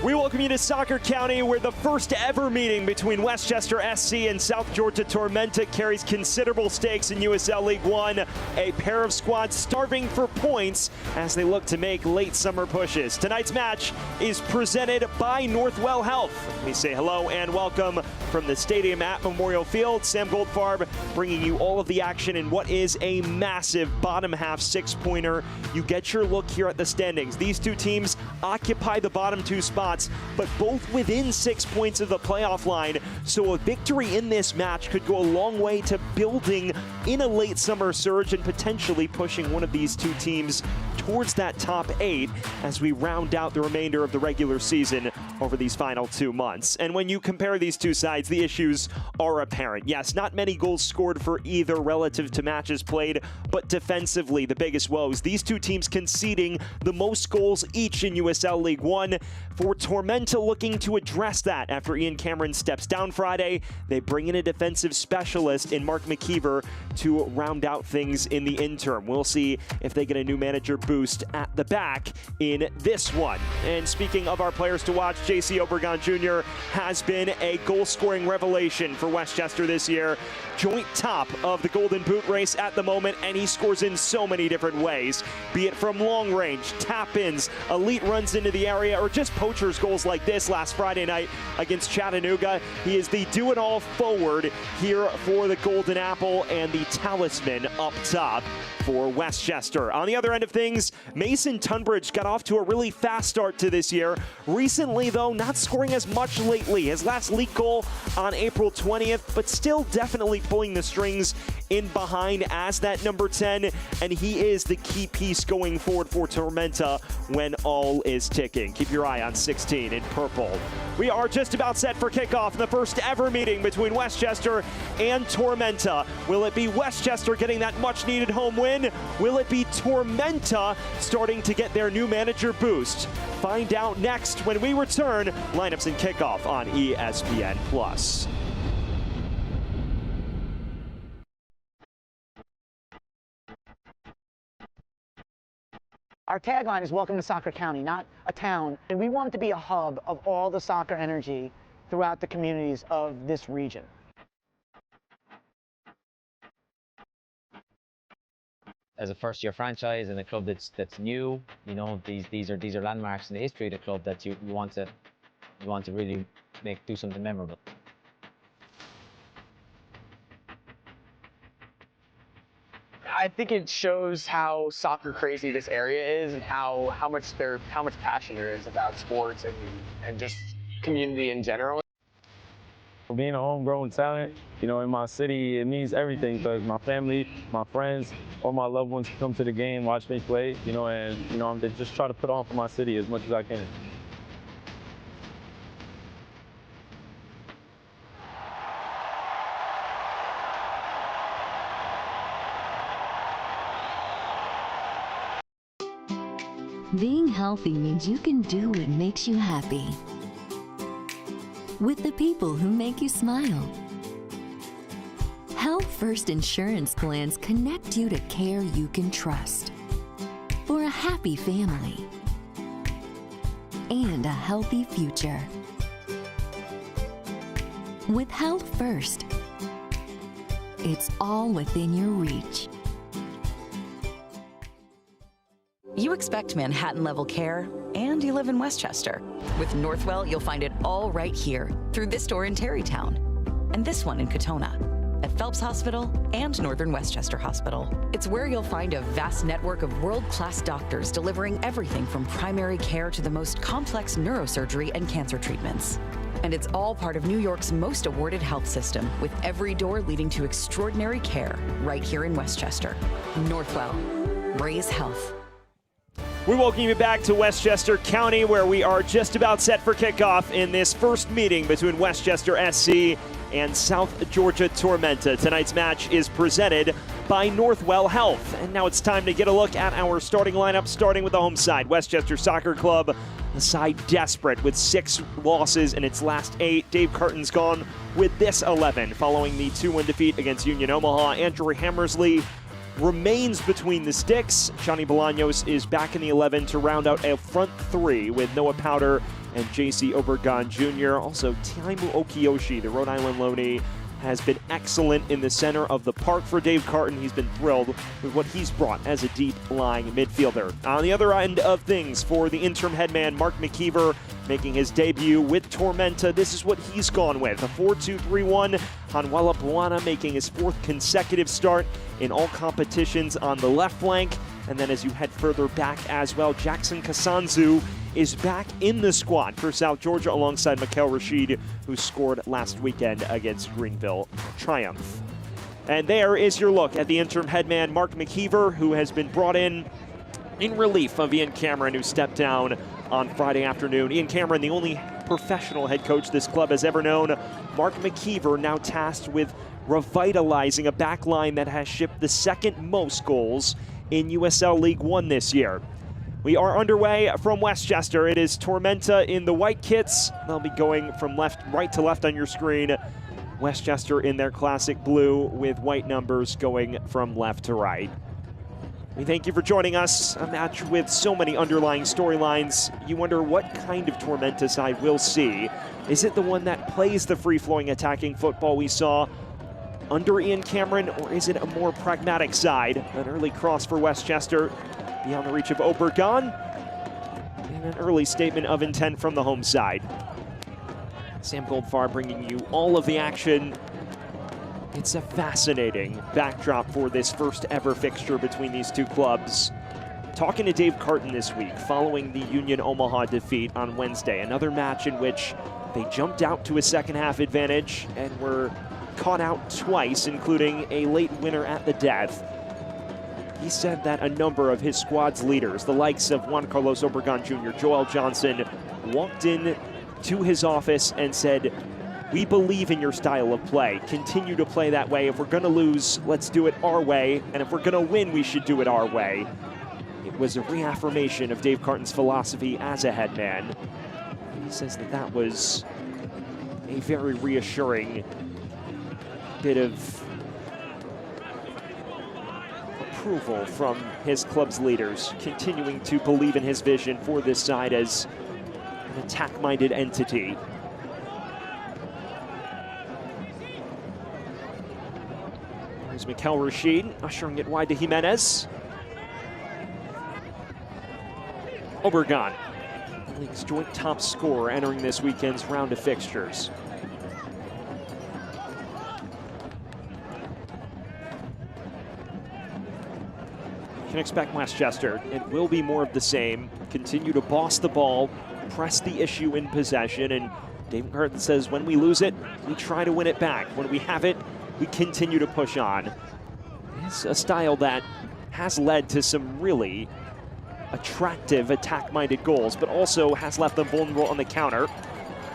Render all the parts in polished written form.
We welcome you to Soccer County, where the first ever meeting between Westchester SC and South Georgia Tormenta carries considerable stakes in USL League One. A pair of squads starving for points as they look to make late summer pushes. Tonight's match is presented by Northwell Health. We say hello and welcome from the stadium at Memorial Field. Sam Goldfarb bringing you all of the action in what is a massive bottom half six-pointer. You get your look here at the standings. These two teams occupy the bottom two spots, but both within 6 points of the playoff line. So a victory in this match could go a long way to building in a late summer surge and potentially pushing one of these two teams towards that top 8 as we round out the remainder of the regular season over these final 2 months. And when you compare these two sides, the issues are apparent. Yes, not many goals scored for either relative to matches played, but defensively, the biggest woes. These two teams conceding the most goals each in USL League One. For Tormenta looking to address that after Ian Cameron steps down Friday, they bring in a defensive specialist in Mark McKeever to round out things in the interim. We'll see if they get a new manager boost at the back in this one. And speaking of our players to watch, JC Obregon Jr. has been a goal-scoring revelation for Westchester this year. Joint top of the Golden Boot race at the moment, and he scores in so many different ways, be it from long range, tap-ins, elite runs into the area, or just poachers goals like this last Friday night against Chattanooga. He is the do-it-all forward here for the Golden Apple and the talisman up top for Westchester. On the other end of things, Mason Tunbridge got off to a really fast start to this year. Recently, though, not scoring as much lately. His last league goal on April 20th, but still definitely pulling the strings in behind as that number 10, and he is the key piece going forward for Tormenta when all is ticking. Keep your eye on 16 in purple. We are just about set for kickoff in the first ever meeting between Westchester and Tormenta. Will it be Westchester getting that much-needed home win? Will it be Tormenta starting to get their new manager boost? Find out next when we return. Lineups and kickoff on ESPN+. Our tagline is welcome to Soccer County, not a town, and we want it to be a hub of all the soccer energy throughout the communities of this region. As a first-year franchise and a club that's new, you know, these are landmarks in the history of the club that you want to really do something memorable. I think it shows how soccer crazy this area is and how much passion there is about sports and just community in general. For being a homegrown talent, you know, in my city, it means everything because my family, my friends, all my loved ones come to the game, watch me play, you know, and you know, I'm just trying to put on for my city as much as I can. Being healthy means you can do what makes you happy. With the people who make you smile. Health First Insurance plans connect you to care you can trust. For a happy family. And a healthy future. With Health First, it's all within your reach. You expect Manhattan-level care, and you live in Westchester. With Northwell, you'll find it all right here, through this store in Tarrytown, and this one in Katona, at Phelps Hospital and Northern Westchester Hospital. It's where you'll find a vast network of world-class doctors delivering everything from primary care to the most complex neurosurgery and cancer treatments. And it's all part of New York's most awarded health system, with every door leading to extraordinary care right here in Westchester. Northwell. Raise health. We welcome you back to Westchester County, where we are just about set for kickoff in this first meeting between Westchester SC and South Georgia Tormenta. Tonight's match is presented by Northwell Health. And now it's time to get a look at our starting lineup, starting with the home side. Westchester Soccer Club, a side desperate with 6 losses in its last 8. Dave Carton's gone with this 11 following the 2-1 defeat against Union Omaha. Andrew Hammersley remains between the sticks. Johnny Bolaños is back in the 11 to round out a front 3 with Noah Powder and JC Obregon Jr. Also, Taimu Okiyoshi, the Rhode Island loanee, has been excellent in the center of the park for Dave Carton. He's been thrilled with what he's brought as a deep-lying midfielder. On the other end of things, for the interim headman, Mark McKeever, making his debut with Tormenta, this is what he's gone with. A 4-2-3-1. Hanuela Buana making his 4th consecutive start in all competitions on the left flank. And then as you head further back as well, Jackson Kasanzu is back in the squad for South Georgia alongside Mikael Rashid, who scored last weekend against Greenville Triumph. And there is your look at the interim headman, Mark McKeever, who has been brought in relief of Ian Cameron, who stepped down on Friday afternoon. Ian Cameron, the only professional head coach this club has ever known. Mark McKeever now tasked with revitalizing a back line that has shipped the 2nd most goals in USL League One this year. We are underway from Westchester. It is Tormenta in the white kits. They'll be going from right to left on your screen. Westchester in their classic blue with white numbers going from left to right. We thank you for joining us. A match with so many underlying storylines. You wonder what kind of Tormenta side we'll see. Is it the one that plays the free-flowing attacking football we saw under Ian Cameron, or is it a more pragmatic side? An early cross for Westchester, beyond the reach of Obregon, and an early statement of intent from the home side. Sam Goldfarb bringing you all of the action. It's a fascinating backdrop for this first ever fixture between these two clubs. Talking to Dave Carton this week following the Union Omaha defeat on Wednesday, another match in which they jumped out to a second half advantage and were caught out twice, including a late winner at the death. He said that a number of his squad's leaders, the likes of Juan Carlos Obregon Jr., Joel Johnson, walked in to his office and said, "We believe in your style of play. Continue to play that way. If we're going to lose, let's do it our way. And if we're going to win, we should do it our way." It was a reaffirmation of Dave Carton's philosophy as a headman. He says that that was a very reassuring bit of approval from his club's leaders, continuing to believe in his vision for this side as an attack-minded entity. There's Mikael Rashid ushering it wide to Jimenez. Obregon, the league's joint top scorer, entering this weekend's round of fixtures. Can expect Westchester. It will be more of the same. Continue to boss the ball, press the issue in possession, and David Carton says when we lose it, we try to win it back. When we have it, we continue to push on. It's a style that has led to some really attractive attack-minded goals, but also has left them vulnerable on the counter.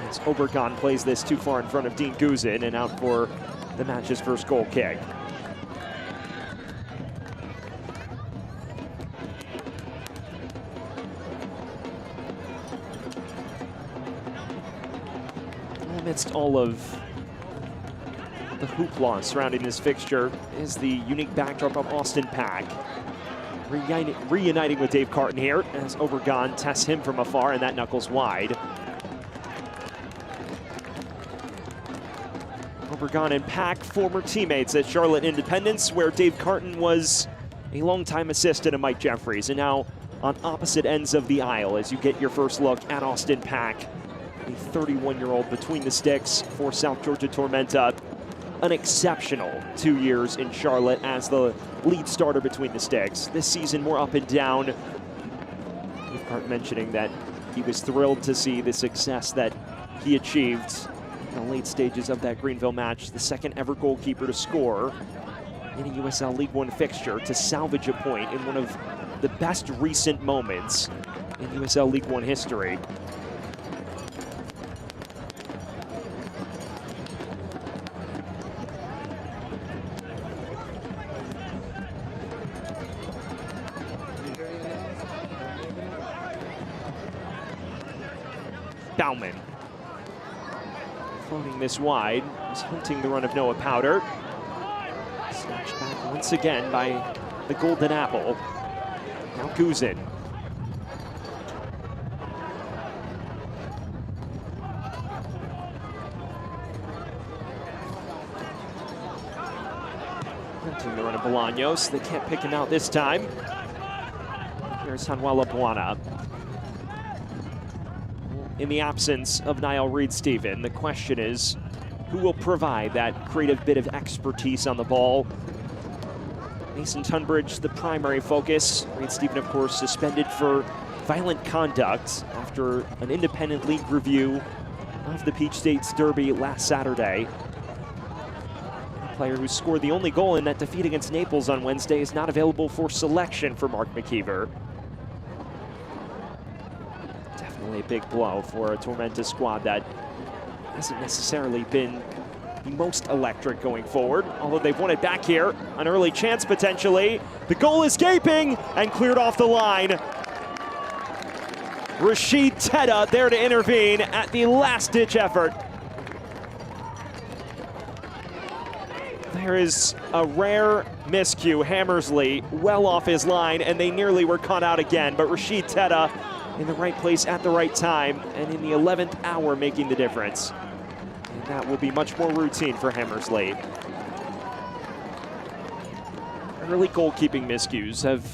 As Obregon plays this too far in front of Dean Guzin and out for the match's first goal kick. Amidst all of the hoopla surrounding this fixture is the unique backdrop of Austin Pack. Reuniting with Dave Carton here as Obregon tests him from afar, and that knuckles wide. Obregon and Pack, former teammates at Charlotte Independence, where Dave Carton was a longtime assistant of Mike Jeffries, and now on opposite ends of the aisle as you get your first look at Austin Pack, a 31-year-old between the sticks for South Georgia Tormenta. An exceptional 2 years in Charlotte as the lead starter between the sticks. This season more up and down. Dave Carton mentioning that he was thrilled to see the success that he achieved in the late stages of that Greenville match. The 2nd ever goalkeeper to score in a USL League One fixture, to salvage a point in one of the best recent moments in USL League One history. Bauman floating this wide, is hunting the run of Noah Powder. Snatched back once again by the Golden Apple. Now Guzin. To the run of Bolaños. They can't pick him out this time. Here's Hanuela Buana. In the absence of Niall Reed-Steven, the question is, who will provide that creative bit of expertise on the ball? Mason Tunbridge, the primary focus. Reed-Steven, of course, suspended for violent conduct after an independent league review of the Peach States Derby last Saturday. The player who scored the only goal in that defeat against Naples on Wednesday is not available for selection for Mark McKeever. Definitely a big blow for a Tormenta squad that hasn't necessarily been the most electric going forward, although they've won it back here. An early chance potentially. The goal is gaping and cleared off the line. Rashid Tedda there to intervene at the last-ditch effort. There is a rare miscue. Hammersley well off his line, and they nearly were caught out again, but Rashid Tedda in the right place at the right time, and in the 11th hour making the difference. And that will be much more routine for Hammersley. Early goalkeeping miscues have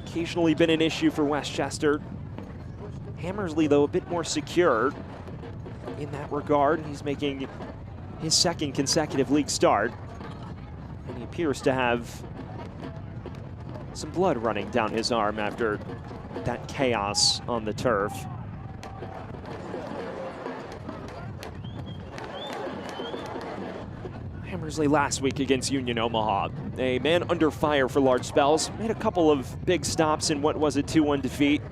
occasionally been an issue for Westchester. Hammersley, though, a bit more secure in that regard. He's making his second consecutive league start, and he appears to have some blood running down his arm after that chaos on the turf. Hammersley last week against Union Omaha, a man under fire for large spells, made a couple of big stops in what was a 2-1 defeat.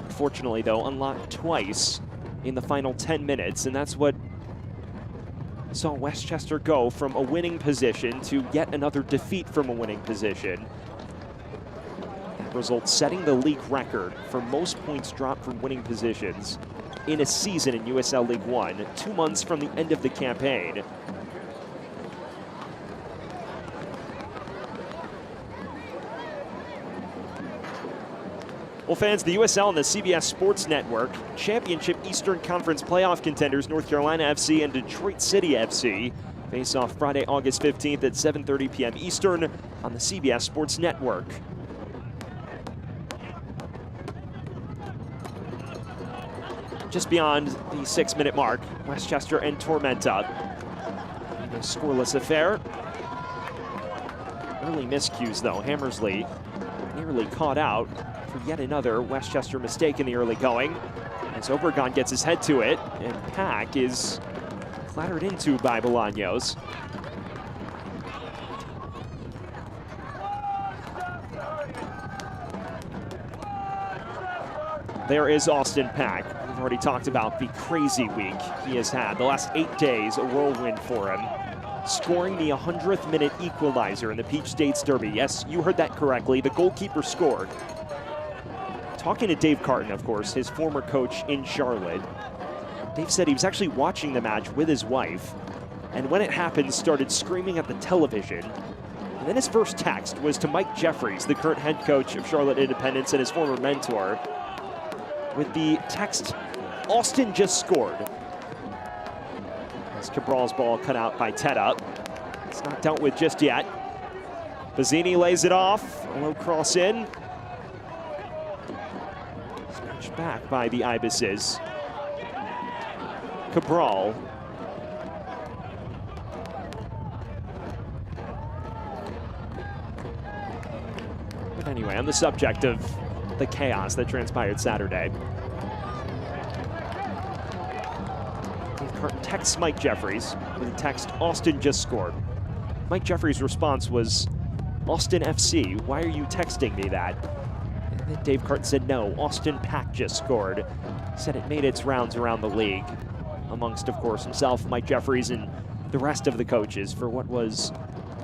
Unfortunately, though, unlocked twice in the final 10 minutes, and that's what saw Westchester go from a winning position to yet another defeat from a winning position. That result setting the league record for most points dropped from winning positions in a season in USL League One, 2 months from the end of the campaign. Well, fans, the USL and the CBS Sports Network Championship Eastern Conference playoff contenders North Carolina FC and Detroit City FC face off Friday, August 15th at 7:30 p.m. Eastern on the CBS Sports Network. Just beyond the 6-minute mark, Westchester and Tormenta in a scoreless affair. Early miscues, though. Hammersley nearly caught out for yet another Westchester mistake in the early going, as Obregon gets his head to it, and Pack is clattered into by Bolaños. There is Austin Pack. We've already talked about the crazy week he has had. The last 8 days, a whirlwind for him, scoring the 100th minute equalizer in the Peach States Derby. Yes, you heard that correctly. The goalkeeper scored. Talking to Dave Carton, of course, his former coach in Charlotte, Dave said he was actually watching the match with his wife, and when it happened, started screaming at the television. And then his first text was to Mike Jeffries, the current head coach of Charlotte Independence and his former mentor, with the text, "Austin just scored." As Cabral's ball cut out by Tedda. It's not dealt with just yet. Bazzini lays it off, a low cross in. Snatched back by the Ibises. Cabral. But anyway, on the subject of the chaos that transpired Saturday, Carton texts Mike Jeffries with the text, "Austin just scored." Mike Jeffries' response was, "Austin FC, why are you texting me that?" And then Dave Carton said, "No, Austin Pack just scored." He said it made its rounds around the league, amongst, of course, himself, Mike Jeffries, and the rest of the coaches for what was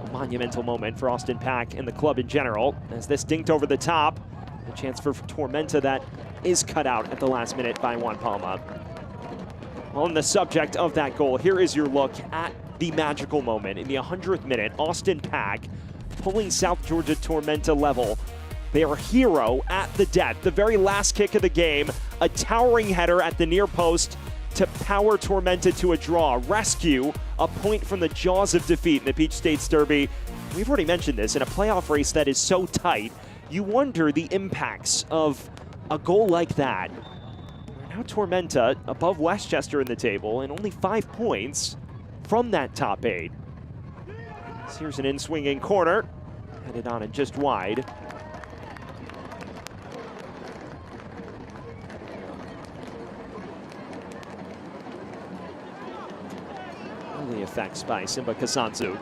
a monumental moment for Austin Pack and the club in general, as this dinked over the top. A chance for Tormenta that is cut out at the last minute by Juan Palma. On the subject of that goal, here is your look at the magical moment. In the 100th minute, Austin Pack pulling South Georgia Tormenta level. Their hero at the death, the very last kick of the game, a towering header at the near post, to power Tormenta to a draw, rescue a point from the jaws of defeat in the Peach States Derby. We've already mentioned this, in a playoff race that is so tight, you wonder the impacts of a goal like that. Now Tormenta above Westchester in the table and only 5 points from that top 8. So here's an in-swinging corner, headed on and just wide. Early effects by Simba Kasanzu.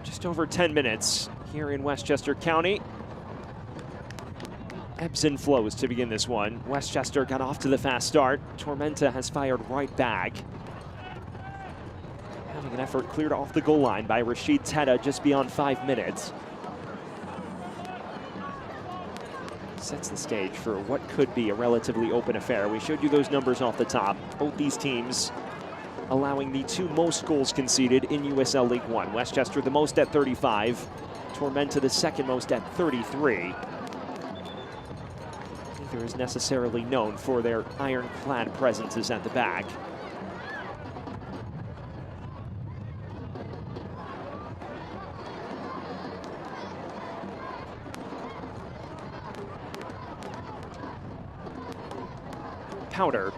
Just over 10 minutes here in Westchester County. Ebbs and flows to begin this one. Westchester got off to the fast start. Tormenta has fired right back. Having an effort cleared off the goal line by Rashid Teta just beyond 5 minutes. Sets the stage for what could be a relatively open affair. We showed you those numbers off the top. Both these teams allowing the 2 most goals conceded in USL League One. Westchester the most at 35, Tormenta the second most at 33. Neither is necessarily known for their ironclad presences at the back. Powder.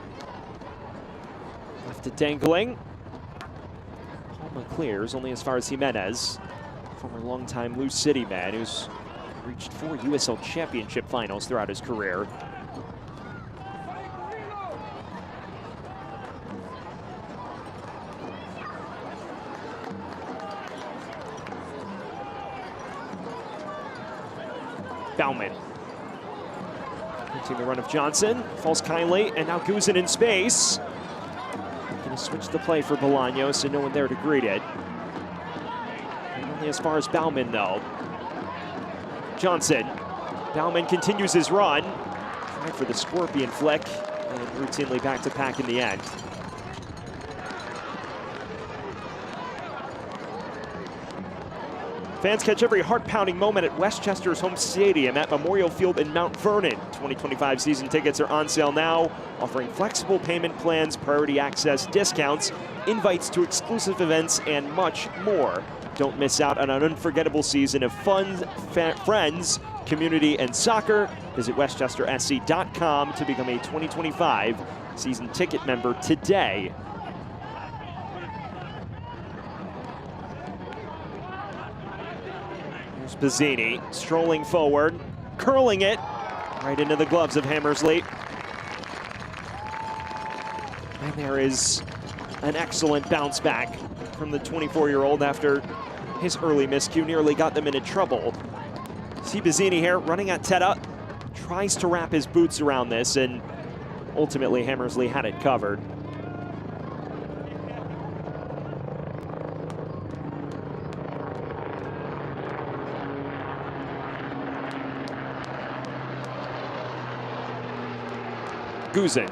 Left it dangling. Palma clears only as far as Jimenez, former longtime Lou City man who's reached 4 USL Championship finals throughout his career. Bauman. Into the run of Johnson, falls kindly, and now Guzin in space. Gonna switch the play for Bolaños, so no one there to greet it. And only as far as Bauman, though. Johnson. Bauman continues his run. Tried for the scorpion flick, and routinely back to pack in the end. Fans catch every heart-pounding moment at Westchester's home stadium at Memorial Field in Mount Vernon. 2025 season tickets are on sale now, offering flexible payment plans, priority access, discounts, invites to exclusive events, and much more. Don't miss out on an unforgettable season of fun, friends, community, and soccer. Visit westchestersc.com to become a 2025 season ticket member today. Bazzini strolling forward, curling it right into the gloves of Hammersley. And there is an excellent bounce back from the 24-year-old after his early miscue nearly got them into trouble. See Bazzini here running at Teta, tries to wrap his boots around this, and ultimately Hammersley had it covered. Guzin.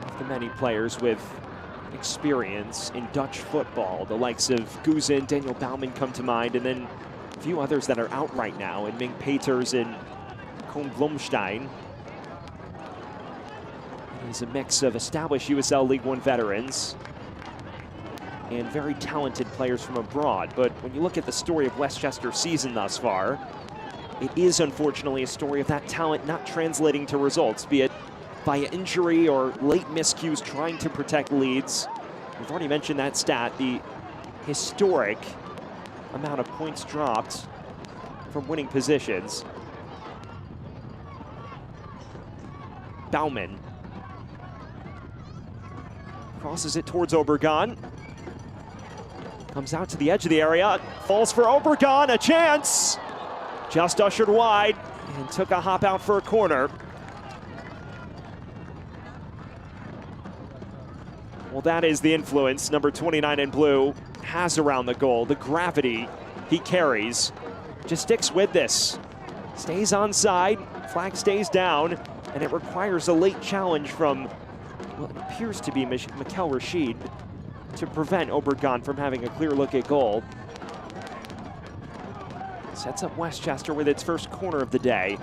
Of the many players with experience in Dutch football, the likes of Guzin, Daniel Bauman come to mind, and then a few others that are out right now, and Ming Peters and Koen Blomstein. He's a mix of established USL League One veterans and very talented players from abroad. But when you look at the story of Westchester's season thus far, it is unfortunately a story of that talent not translating to results, be it via injury or late miscues trying to protect leads. We've already mentioned that stat, the historic amount of points dropped from winning positions. Bauman crosses it towards Obregon. Comes out to the edge of the area, falls for Obregon, a chance! Just ushered wide and took a hop out for a corner. Well, that is the influence number 29 in blue has around the goal. The gravity he carries. Just sticks with this. Stays onside, flag stays down, and it requires a late challenge from what appears to be Mikel Rashid to prevent Obregon from having a clear look at goal. Sets up Westchester with its first corner of the day.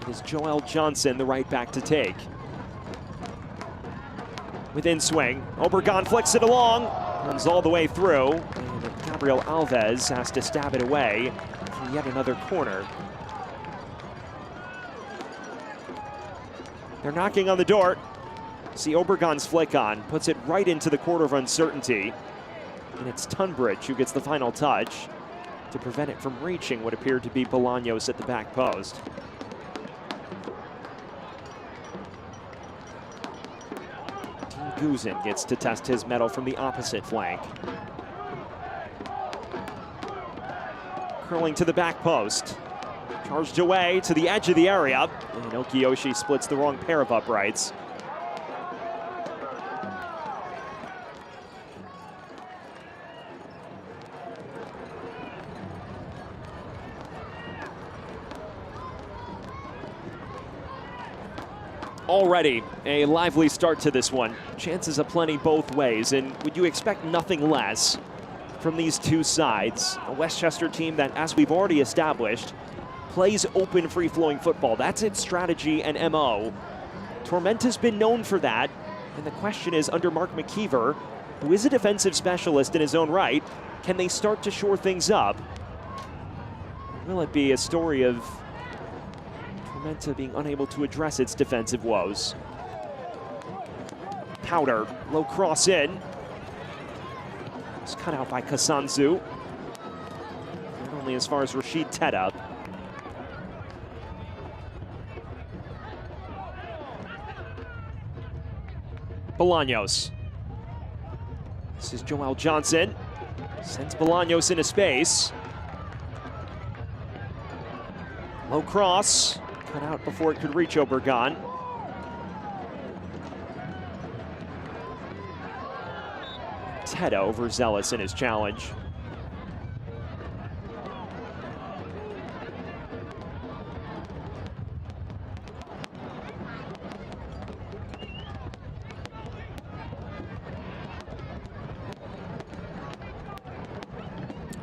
It is Joel Johnson, the right back, to take. Within swing, Obregon flicks it along, runs all the way through, and Gabriel Alves has to stab it away for yet another corner. They're knocking on the door. See Obregon's flick on, puts it right into the corner of uncertainty. And it's Tunbridge who gets the final touch to prevent it from reaching what appeared to be Bolaños at the back post. Dean Guzin gets to test his mettle from the opposite flank. Curling to the back post. Charged away to the edge of the area, and Okiyoshi splits the wrong pair of uprights. Already a lively start to this one. Chances aplenty both ways, and would you expect nothing less from these two sides? A Westchester team that, as we've already established, plays open, free-flowing football. That's its strategy and MO. Tormenta's been known for that, and the question is, under Mark McKeever, who is a defensive specialist in his own right, can they start to shore things up? Will it be a story of Tormenta being unable to address its defensive woes? Powder, low cross in. It's cut out by Kasanzu. Not only as far as Rashid Tedda. Bolaños. This is Joel Johnson. Sends Bolaños into space. Low cross. Cut out before it could reach Obregon. Tedda overzealous in his challenge.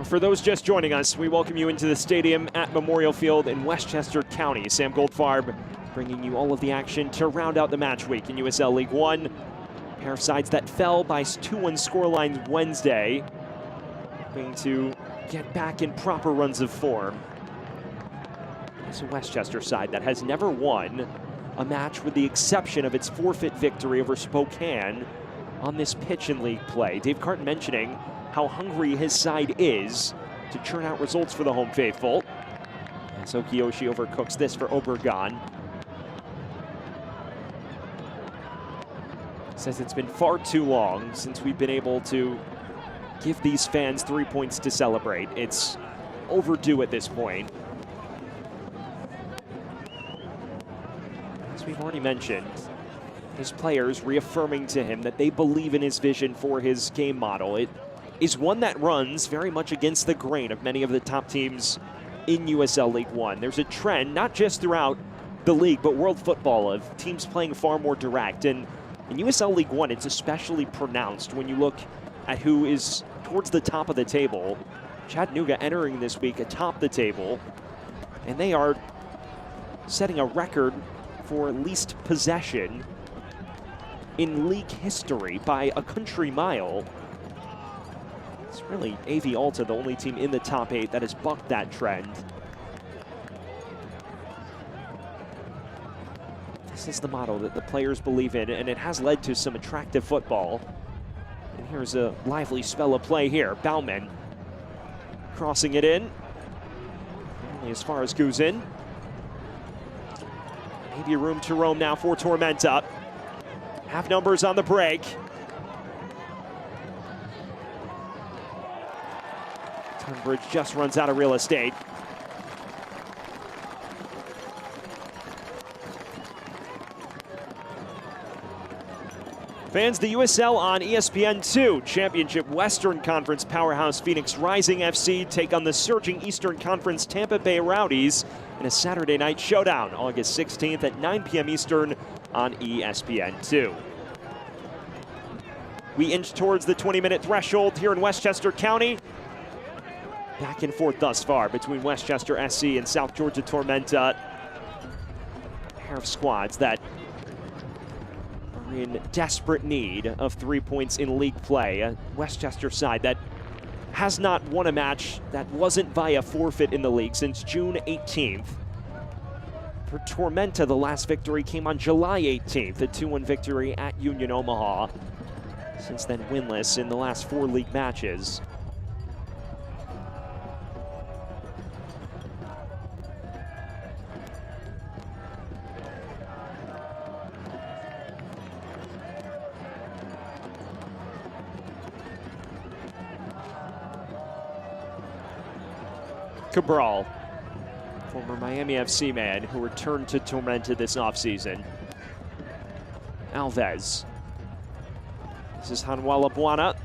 For those just joining us, we welcome you into the stadium at Memorial Field in Westchester County. Sam Goldfarb bringing you all of the action to round out the match week in USL League One. A pair of sides that fell by 2-1 scorelines Wednesday, hoping to get back in proper runs of form. It's a Westchester side that has never won a match with the exception of its forfeit victory over Spokane on this pitch in league play. Dave Carton mentioning how hungry his side is to churn out results for the home faithful. As Okiyoshi overcooks this for Obregon. Says it's been far too long since we've been able to give these fans 3 points to celebrate. It's overdue at this point. As we've already mentioned, his players reaffirming to him that they believe in his vision for his game model. It is one that runs very much against the grain of many of the top teams in USL League One. There's a trend, not just throughout the league, but world football, of teams playing far more direct. And in USL League One, it's especially pronounced when you look at who is towards the top of the table. Chattanooga entering this week atop the table, and they are setting a record for least possession in league history by a country mile. It's really AV Alta, the only team in the top 8 that has bucked that trend. This is the model that the players believe in, and it has led to some attractive football. And here's a lively spell of play here. Bauman crossing it in. Only as far as Guzin. Maybe room to roam now for Tormenta. Half numbers on the break. Tunbridge just runs out of real estate. Fans, the USL on ESPN2 Championship Western Conference powerhouse Phoenix Rising FC take on the surging Eastern Conference Tampa Bay Rowdies in a Saturday night showdown, August 16th at 9 p.m. Eastern on ESPN2. We inch towards the 20-minute threshold here in Westchester County. Back and forth thus far between Westchester SC and South Georgia Tormenta. A pair of squads that are in desperate need of 3 points in league play. A Westchester side that has not won a match that wasn't via forfeit in the league since June 18th. For Tormenta, the last victory came on July 18th, a 2-1 victory at Union Omaha. Since then, winless in the last 4 league matches. Cabral, former Miami FC man who returned to Tormenta this offseason. Alves. This is Hanwala Buana.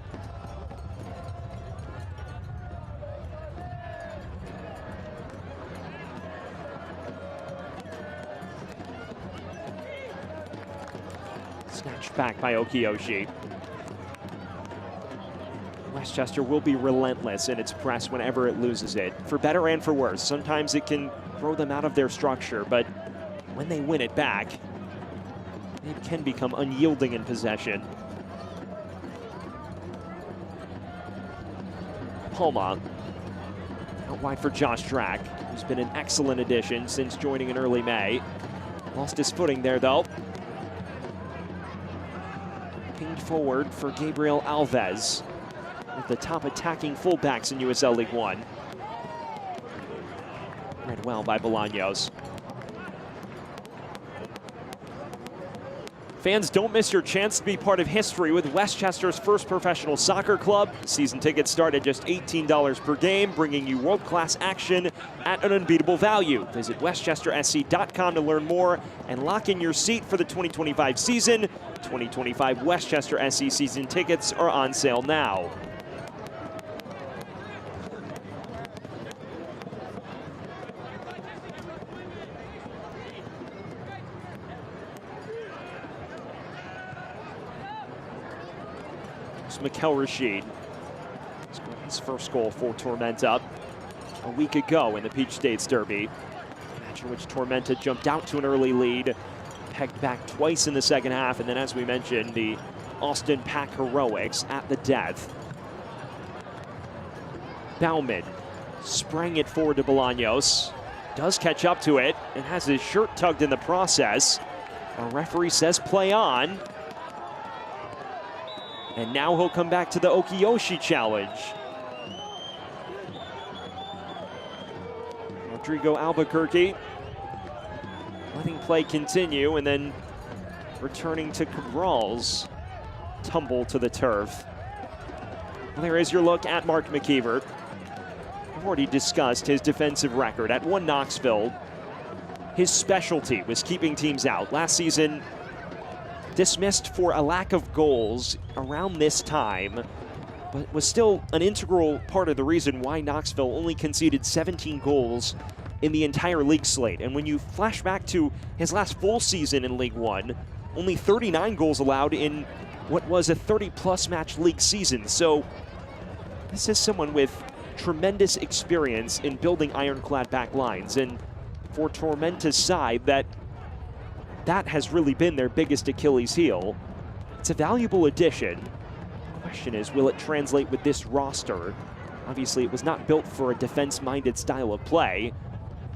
Snatched back by Okiyoshi. Westchester will be relentless in its press whenever it loses it, for better and for worse. Sometimes it can throw them out of their structure, but when they win it back, it can become unyielding in possession. Palma, out wide for Josh Drack, who's been an excellent addition since joining in early May. Lost his footing there, though. Pinged forward for Gabriel Alves, with the top attacking fullbacks in USL League One. Read well by Bolaños. Fans, don't miss your chance to be part of history with Westchester's first professional soccer club. Season tickets start at just $18 per game, bringing you world-class action at an unbeatable value. Visit westchestersc.com to learn more and lock in your seat for the 2025 season. 2025 Westchester SC season tickets are on sale now. Mikel Rashid scored his first goal for Tormenta a week ago in the Peach States Derby. A match in which Tormenta jumped out to an early lead, pegged back twice in the second half, and then, as we mentioned, the Austin Pack heroics at the death. Baumann sprang it forward to Bolaños, does catch up to it, and has his shirt tugged in the process. Our referee says play on. And now he'll come back to the Okiyoshi challenge. Rodrigo Albuquerque letting play continue and then returning to Cabral's tumble to the turf. Well, there is your look at Mark McKeever. I've already discussed his defensive record. At One Knoxville, his specialty was keeping teams out. Last season, dismissed for a lack of goals around this time, but was still an integral part of the reason why Knoxville only conceded 17 goals in the entire league slate. And when you flash back to his last full season in League One, only 39 goals allowed in what was a 30-plus match league season. So this is someone with tremendous experience in building ironclad back lines. And for Tormenta's side, that has really been their biggest Achilles heel. It's a valuable addition. The question is, will it translate with this roster? Obviously, it was not built for a defense-minded style of play.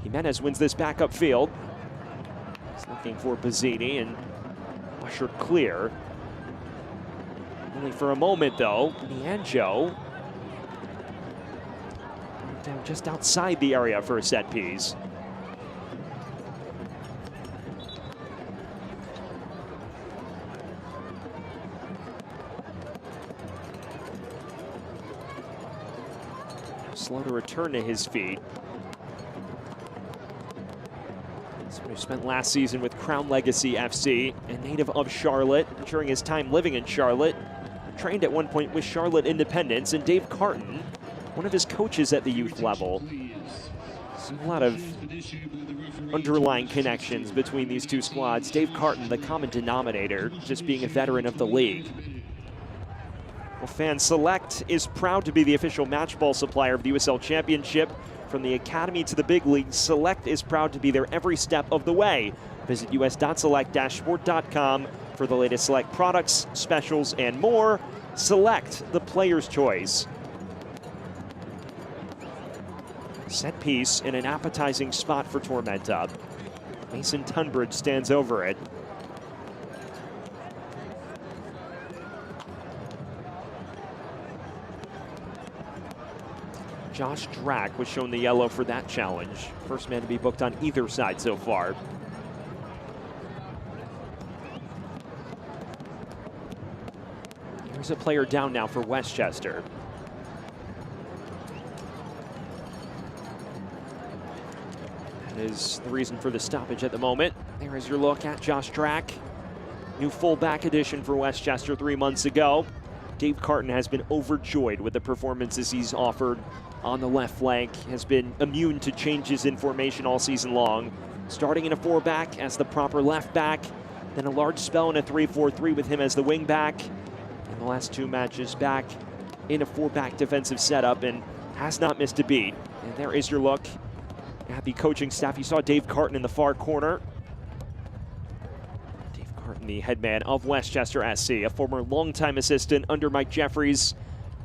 Jimenez wins this back upfield. He's looking for Bazzini and ushered clear. Only for a moment, though. Nianjo down just outside the area for a set piece. Slow to return to his feet. Someone who spent last season with Crown Legacy FC, a native of Charlotte. During his time living in Charlotte, trained at one point with Charlotte Independence, and Dave Carton, one of his coaches at the youth level. So a lot of underlying connections between these two squads. Dave Carton, the common denominator, just being a veteran of the league. Well, fans, Select is proud to be the official match ball supplier of the USL Championship. From the Academy to the big leagues, Select is proud to be there every step of the way. Visit us.select-sport.com for the latest Select products, specials, and more. Select, the player's choice. Set piece in an appetizing spot for Tormenta. Mason Tunbridge stands over it. Josh Drack was shown the yellow for that challenge. First man to be booked on either side so far. Here's a player down now for Westchester. That is the reason for the stoppage at the moment. There is your look at Josh Drack. New fullback addition for Westchester 3 months ago. Dave Carton has been overjoyed with the performances he's offered on the left flank, has been immune to changes in formation all season long. Starting in a 4-back as the proper left back, then a large spell in a 3-4-3 with him as the wing back. In the last 2 matches back in a 4-back defensive setup and has not missed a beat. And there is your look at the coaching staff. You saw Dave Carton in the far corner. Dave Carton, the head man of Westchester SC, a former longtime assistant under Mike Jeffries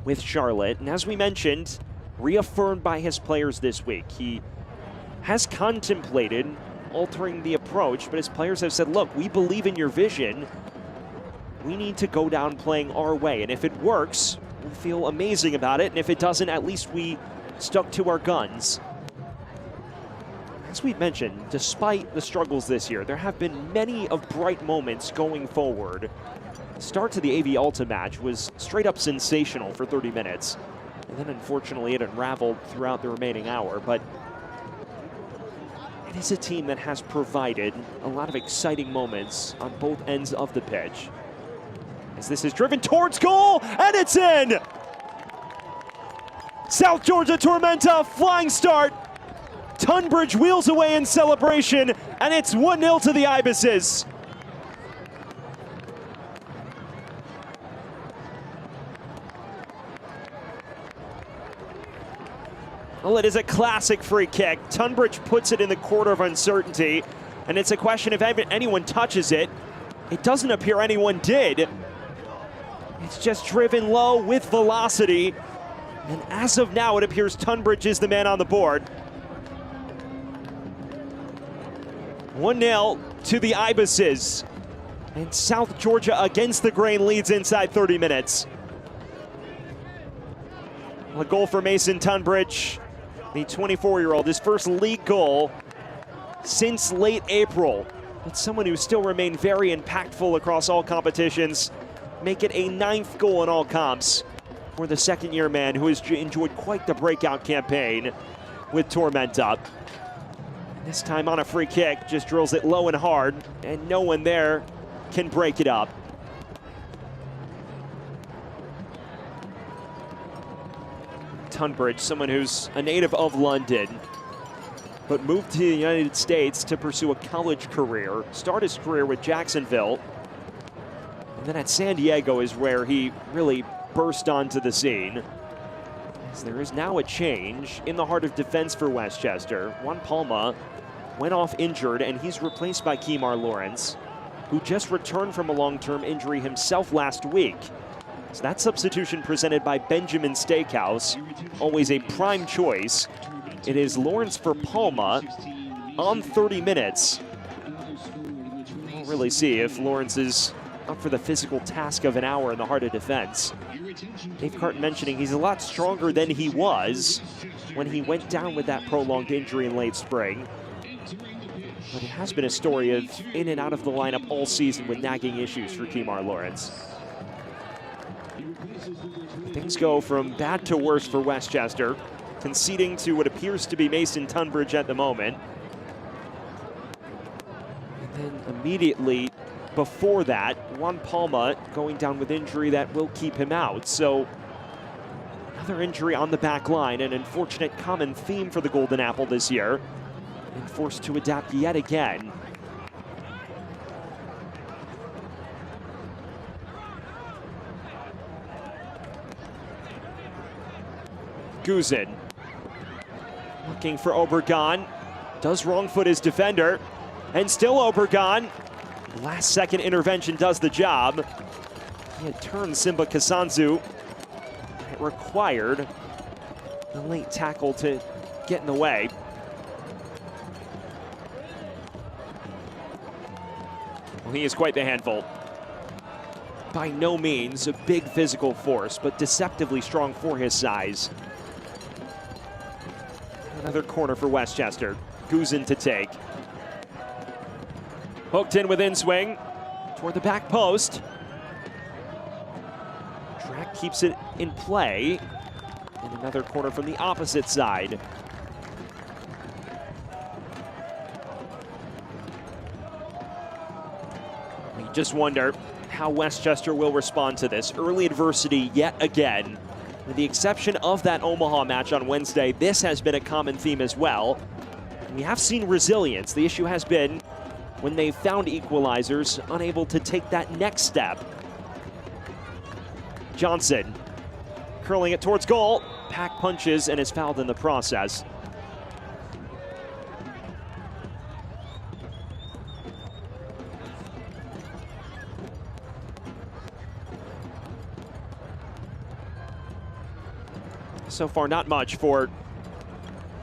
with Charlotte. And as we mentioned, reaffirmed by his players this week. He has contemplated altering the approach, but his players have said, look, we believe in your vision. We need to go down playing our way. And if it works, we'll feel amazing about it. And if it doesn't, at least we stuck to our guns. As we've mentioned, despite the struggles this year, there have been many of bright moments going forward. The start to the AV Alta match was straight up sensational for 30 minutes. And then unfortunately it unraveled throughout the remaining hour, but it is a team that has provided a lot of exciting moments on both ends of the pitch. As this is driven towards goal, and it's in! South Georgia Tormenta, flying start. Tunbridge wheels away in celebration, and it's 1-0 to the Ibises. Well, it is a classic free kick. Tunbridge puts it in the corner of uncertainty, and it's a question if anyone touches it. It doesn't appear anyone did. It's just driven low with velocity, and as of now, it appears Tunbridge is the man on the board. 1-0 to the Ibises, and South Georgia against the grain leads inside 30 minutes. A goal for Mason Tunbridge, the 24-year-old, his first league goal since late April. But someone who still remained very impactful across all competitions, make it a 9th goal in all comps for the second-year man who has enjoyed quite the breakout campaign with Tormenta. This time on a free kick, just drills it low and hard, and no one there can break it up. Tunbridge, someone who's a native of London, but moved to the United States to pursue a college career, start his career with Jacksonville, and then at San Diego is where he really burst onto the scene. As there is now a change in the heart of defense for Westchester. Juan Palma went off injured, and he's replaced by Kemar Lawrence, who just returned from a long-term injury himself last week. So that substitution presented by Benjamin Steakhouse, always a prime choice. It is Lawrence for Palma on 30 minutes. We'll really see if Lawrence is up for the physical task of an hour in the heart of defense. Dave Carton mentioning he's a lot stronger than he was when he went down with that prolonged injury in late spring. But it has been a story of in and out of the lineup all season with nagging issues for Kemar Lawrence. Things go from bad to worse for Westchester, conceding to what appears to be Mason Tunbridge at the moment. And then immediately before that, Juan Palma going down with injury that will keep him out. So another injury on the back line, an unfortunate common theme for the Golden Apple this year, and forced to adapt yet again. Guzin looking for Obregon, does wrong foot his defender, and still Obregon. Last second intervention does the job. He had turned Simba Kasanzu. It required the late tackle to get in the way. Well, he is quite the handful. By no means a big physical force, but deceptively strong for his size. Another corner for Westchester. Guzin to take. Hooked in with in-swing toward the back post. Track keeps it in play. And another corner from the opposite side. We just wonder how Westchester will respond to this. Early adversity yet again. With the exception of that Omaha match on Wednesday, this has been a common theme as well. We have seen resilience. The issue has been when they found equalizers, unable to take that next step. Johnson curling it towards goal. Pack punches and is fouled in the process. So far, not much for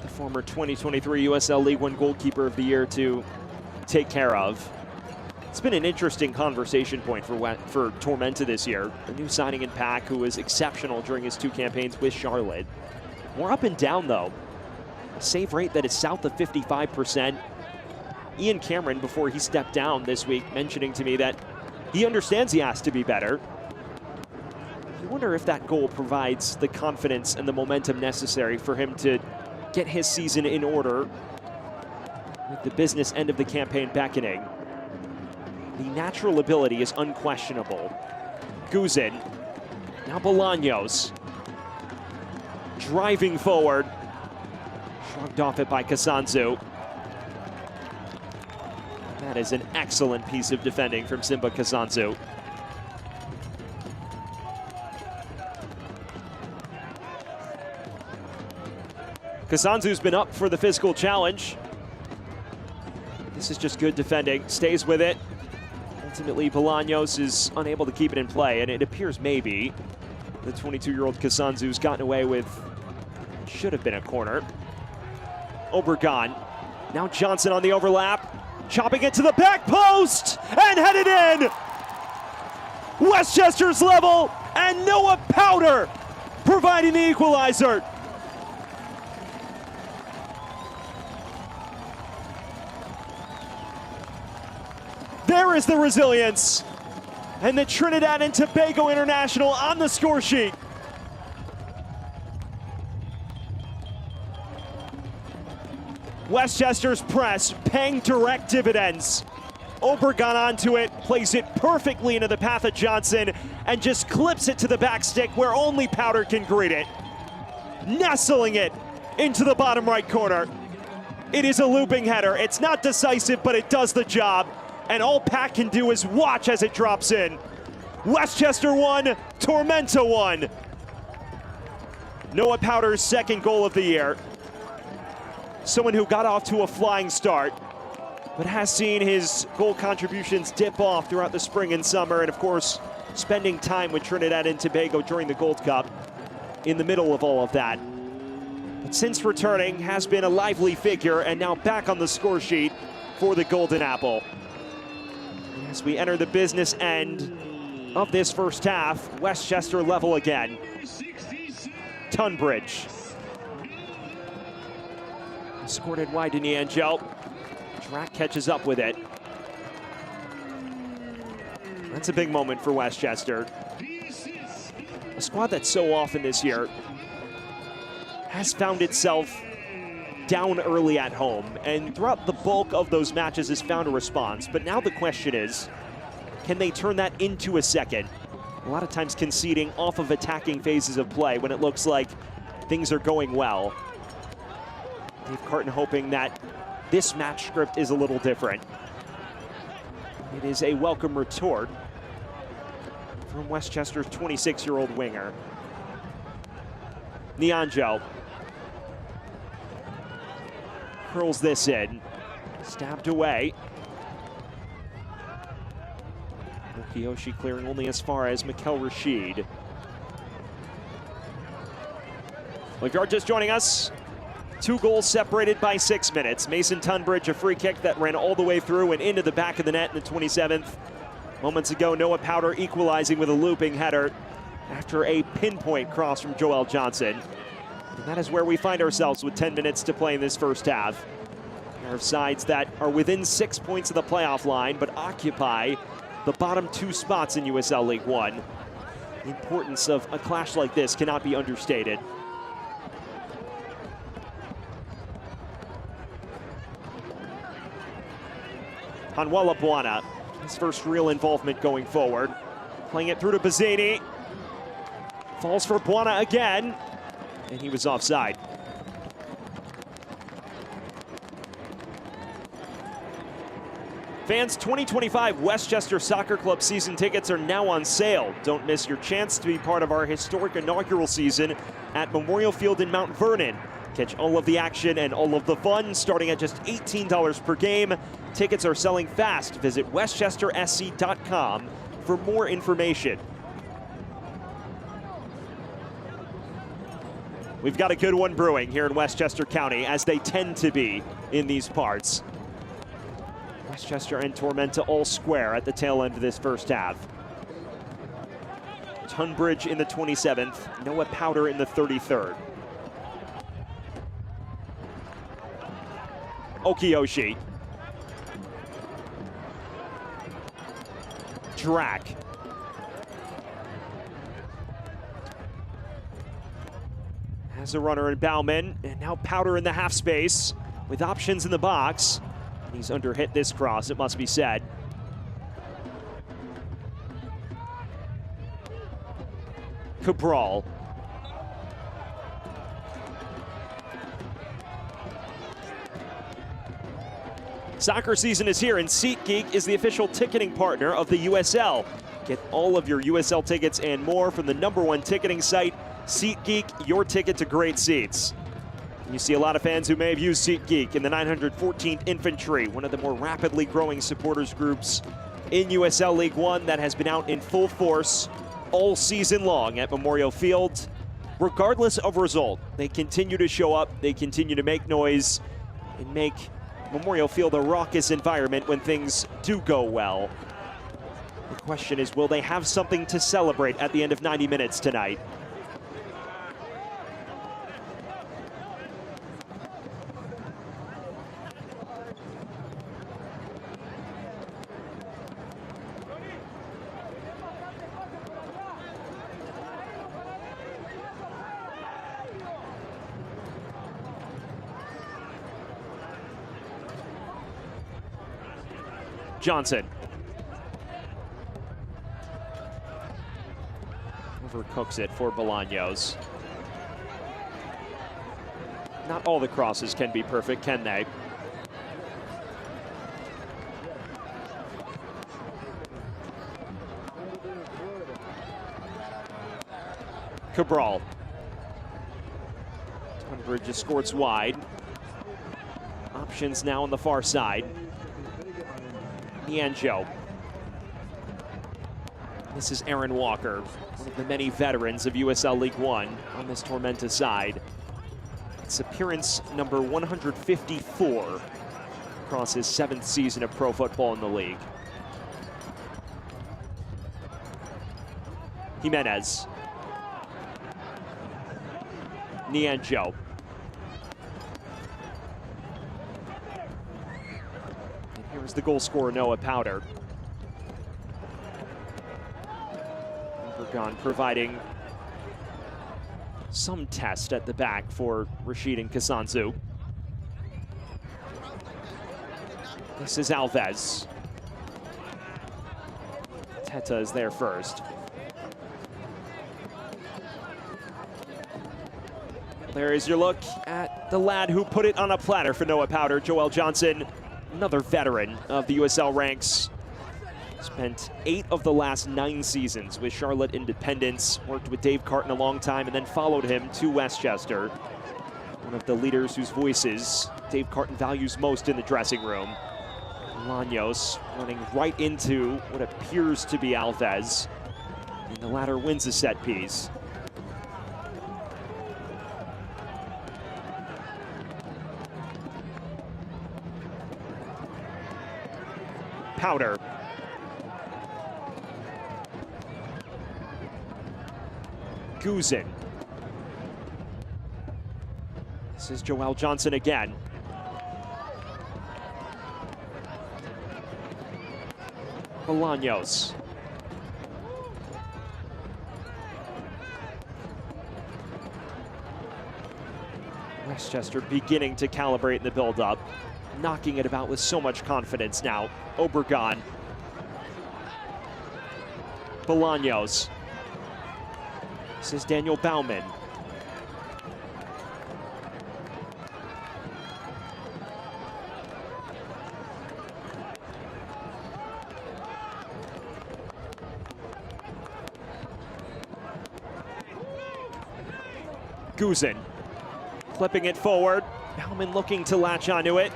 the former 2023 USL League One goalkeeper of the year to take care of. It's been an interesting conversation point for Tormenta this year. A new signing in Pack who was exceptional during his 2 campaigns with Charlotte. More up and down though. A save rate that is south of 55%. Ian Cameron, before he stepped down this week, mentioning to me that he understands he has to be better. I wonder if that goal provides the confidence and the momentum necessary for him to get his season in order with the business end of the campaign beckoning. The natural ability is unquestionable. Guzin, now Bolaños, driving forward, shrugged off it by Kasanzu. That is an excellent piece of defending from Simba Kasanzu. Kasanzu's been up for the physical challenge. This is just good defending, stays with it. Ultimately, Bolaños is unable to keep it in play, and it appears maybe the 22-year-old Kasanzu's gotten away with, should have been a corner. Obregon, now Johnson on the overlap, chopping it to the back post, and headed in! Westchester's level, and Noah Powder providing the equalizer. There is the resilience, and the Trinidad and Tobago international on the score sheet. Westchester's press paying direct dividends. Obregon onto it, plays it perfectly into the path of Johnson, and just clips it to the back stick where only Powder can greet it. Nestling it into the bottom right corner. It is a looping header. It's not decisive, but it does the job. And all Pack can do is watch as it drops in. Westchester 1, Tormenta 1. Noah Powder's second goal of the year. Someone who got off to a flying start, but has seen his goal contributions dip off throughout the spring and summer, and of course, spending time with Trinidad and Tobago during the Gold Cup in the middle of all of that. But since returning, has been a lively figure, and now back on the score sheet for the Golden Apple. As we enter the business end of this first half, Westchester level again. Tunbridge. Squirted wide to Niangel. Track catches up with it. That's a big moment for Westchester. A squad that so often this year has found itself down early at home, and throughout the bulk of those matches has found a response. But now the question is, can they turn that into a second? A lot of times conceding off of attacking phases of play when it looks like things are going well. Dave Carton hoping that this match script is a little different. It is a welcome retort from Westchester's 26-year-old winger. Nyanjo curls this in, stabbed away. Okiyoshi clearing only as far as Mikel Rashid. Lagarde just joining us. 2 goals separated by 6 minutes. Mason Tunbridge, a free kick that ran all the way through and into the back of the net in the 27th. Moments ago, Noah Powder equalizing with a looping header after a pinpoint cross from Joel Johnson. And that is where we find ourselves with 10 minutes to play in this first half. A pair of sides that are within 6 points of the playoff line, but occupy the bottom 2 spots in USL League One. The importance of a clash like this cannot be understated. Hanwala Buana, his first real involvement going forward. Playing it through to Bazzini. Falls for Buana again, and he was offside. Fans, 2025 Westchester Soccer Club season tickets are now on sale. Don't miss your chance to be part of our historic inaugural season at Memorial Field in Mount Vernon. Catch all of the action and all of the fun starting at just $18 per game. Tickets are selling fast. Visit westchestersc.com for more information. We've got a good one brewing here in Westchester County, as they tend to be in these parts. Westchester and Tormenta all square at the tail end of this first half. Tunbridge in the 27th, Noah Powder in the 33rd. Okiyoshi. Drac. Has a runner in Bauman, and now Powder in the half space with options in the box. He's underhit this cross, it must be said. Cabral. Soccer season is here, and SeatGeek is the official ticketing partner of the USL. Get all of your USL tickets and more from the #1 ticketing site, SeatGeek, your ticket to great seats. You see a lot of fans who may have used SeatGeek in the 914th Infantry, one of the more rapidly growing supporters groups in USL League One that has been out in full force all season long at Memorial Field. Regardless of result, they continue to show up, they continue to make noise, and make Memorial Field a raucous environment when things do go well. The question is, will they have something to celebrate at the end of 90 minutes tonight? Johnson. Overcooks it for Bolaños. Not all the crosses can be perfect, can they? Cabral. Tunbridge escorts wide. Options now on the far side. Nyanjo. This is Aaron Walker, one of the many veterans of USL League One on this Tormenta side. It's appearance number 154 across his 7th season of pro football in the league. Jimenez. Nyanjo. Here's the goal scorer, Noah Powder. Bergon providing some test at the back for Rashid and Kasanzu. This is Alves. Teta is there first. There is your look at the lad who put it on a platter for Noah Powder, Joel Johnson, another veteran of the USL ranks. Spent 8 of the last 9 seasons with Charlotte Independence, worked with Dave Carton a long time, and then followed him to Westchester. One of the leaders whose voices Dave Carton values most in the dressing room. Bolaños running right into what appears to be Alves, and the latter wins a set piece. Powder. Guzin. This is Joel Johnson again. Bolaños. Westchester beginning to calibrate in the build-up, knocking it about with so much confidence now. Obregon. Bolaños. This is Daniel Bauman. Guzin flipping it forward. Bauman looking to latch onto it.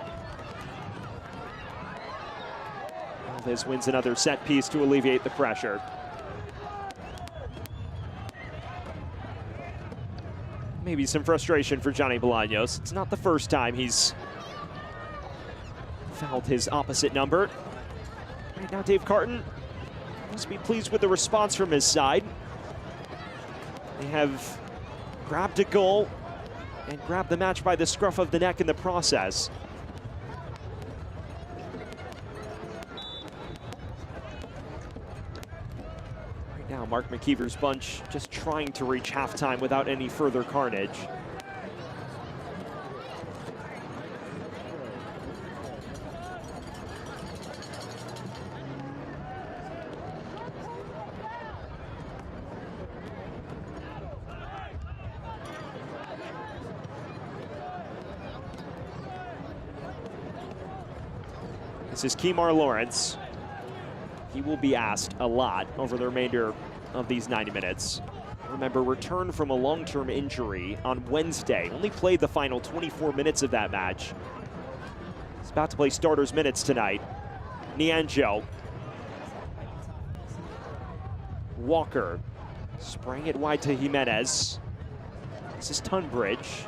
Alves wins another set piece to alleviate the pressure. Maybe some frustration for Johnny Bolaños. It's not the first time he's fouled his opposite number. Right now, Dave Carton must be pleased with the response from his side. They have grabbed a goal and grabbed the match by the scruff of the neck in the process. Right now, Mark McKeever's bunch just trying to reach halftime without any further carnage. This is Kemar Lawrence. He will be asked a lot over the remainder of these 90 minutes. Remember, returned from a long-term injury on Wednesday. Only played the final 24 minutes of that match. He's about to play starters minutes tonight. Nianjo. Walker. Spraying it wide to Jimenez. This is Tunbridge.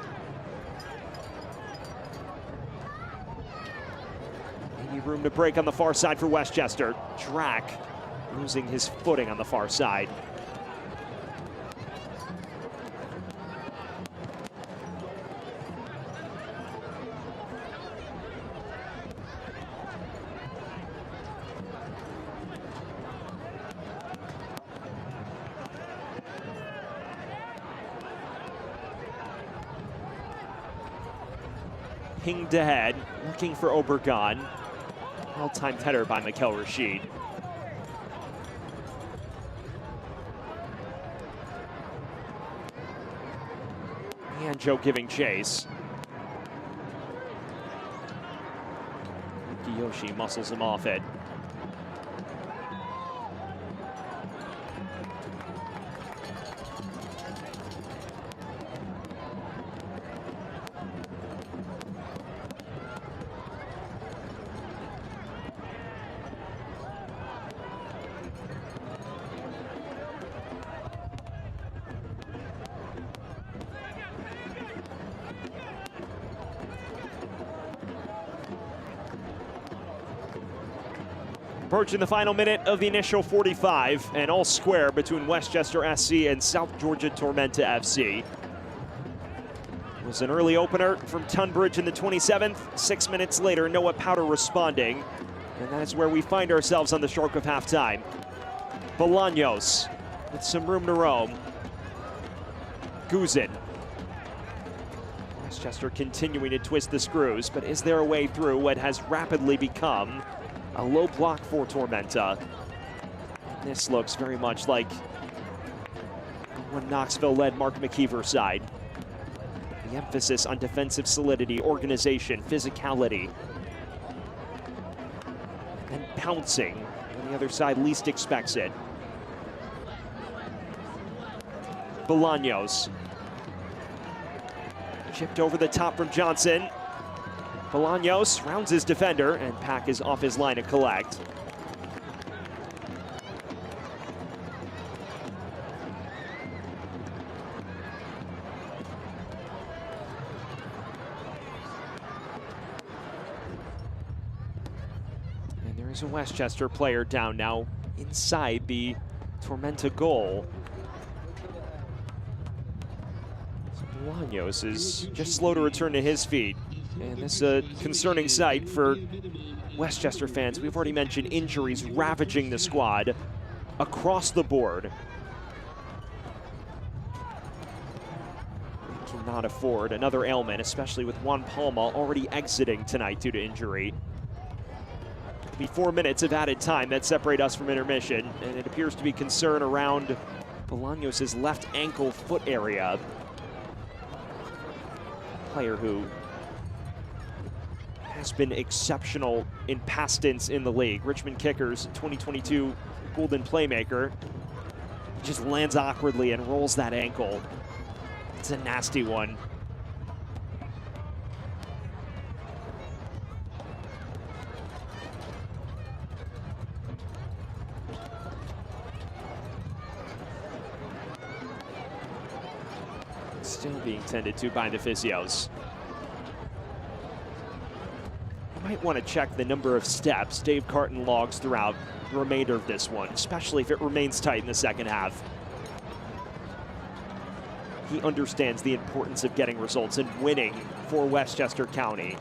Room to break on the far side for Westchester. Drack losing his footing on the far side. Pinged ahead, looking for Obregon. Well-timed header by Mikel Rashid. Nianjo giving chase. Kiyoshi muscles him off it. Approaching the final minute of the initial 45, and all square between Westchester SC and South Georgia Tormenta FC. It was an early opener from Tunbridge in the 27th. 6 minutes later, Noah Powder responding, and that is where we find ourselves on the stroke of halftime. Bolaños with some room to roam. Guzin. Westchester continuing to twist the screws, but is there a way through what has rapidly become a low block for Tormenta? This looks very much like when Knoxville led Mark McKeever's side. The emphasis on defensive solidity, organization, physicality, and pouncing when the other side least expects it. Bolaños. Chipped over the top from Johnson. Bolaños rounds his defender, and Pack is off his line to collect. And there is a Westchester player down now inside the Tormenta goal. Bolaños is just slow to return to his feet. And this is a concerning sight for Westchester fans. We've already mentioned injuries ravaging the squad across the board. We cannot afford another ailment, especially with Juan Palma already exiting tonight due to injury. It'll be 4 minutes of added time that separate us from intermission, and it appears to be concern around Bolaños' left ankle foot area. Player who has been exceptional in past stints in the league. Richmond Kickers 2022 Golden Playmaker. He just lands awkwardly and rolls that ankle. It's a nasty one. Still being tended to by the physios. You might want to check the number of steps Dave Carton logs throughout the remainder of this one, especially if it remains tight in the second half. He understands the importance of getting results and winning for Westchester County.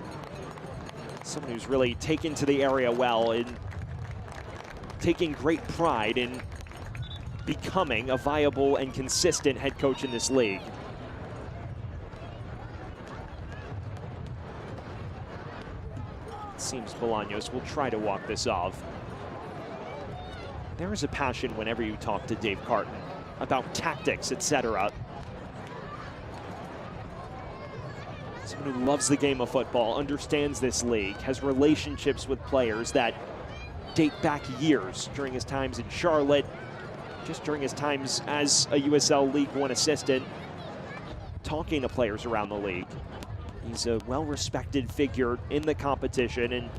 Someone who's really taken to the area well and taking great pride in becoming a viable and consistent head coach in this league. Seems Bolaños will try to walk this off. There is a passion whenever you talk to Dave Carton about tactics, etc. Someone who loves the game of football, understands this league, has relationships with players that date back years during his times in Charlotte, just during his times as a USL League One assistant, talking to players around the league. He's a well-respected figure in the competition and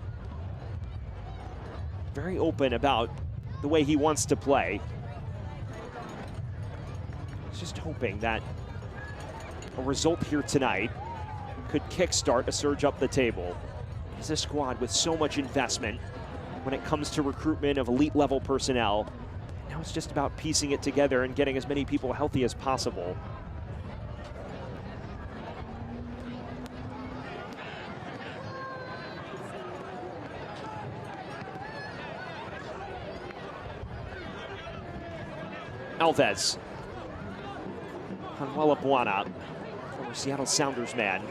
very open about the way he wants to play. He's just hoping that a result here tonight could kickstart a surge up the table. He's a squad with so much investment when it comes to recruitment of elite-level personnel. Now it's just about piecing it together and getting as many people healthy as possible. Alves. Manuel Buana, former Seattle Sounders man.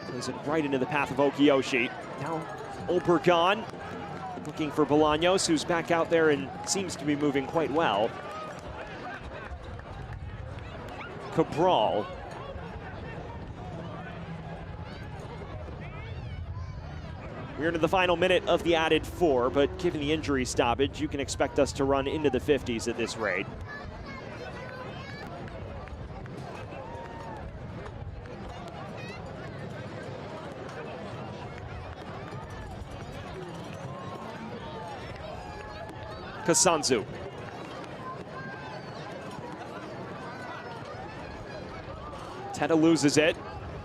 Plays it right into the path of Okiyoshi. Now Obergon looking for Bolaños, who's back out there and seems to be moving quite well. Cabral. We're into the final minute of the added 4, but given the injury stoppage, you can expect us to run into the 50s at this rate. Kasanzu. Teta loses it,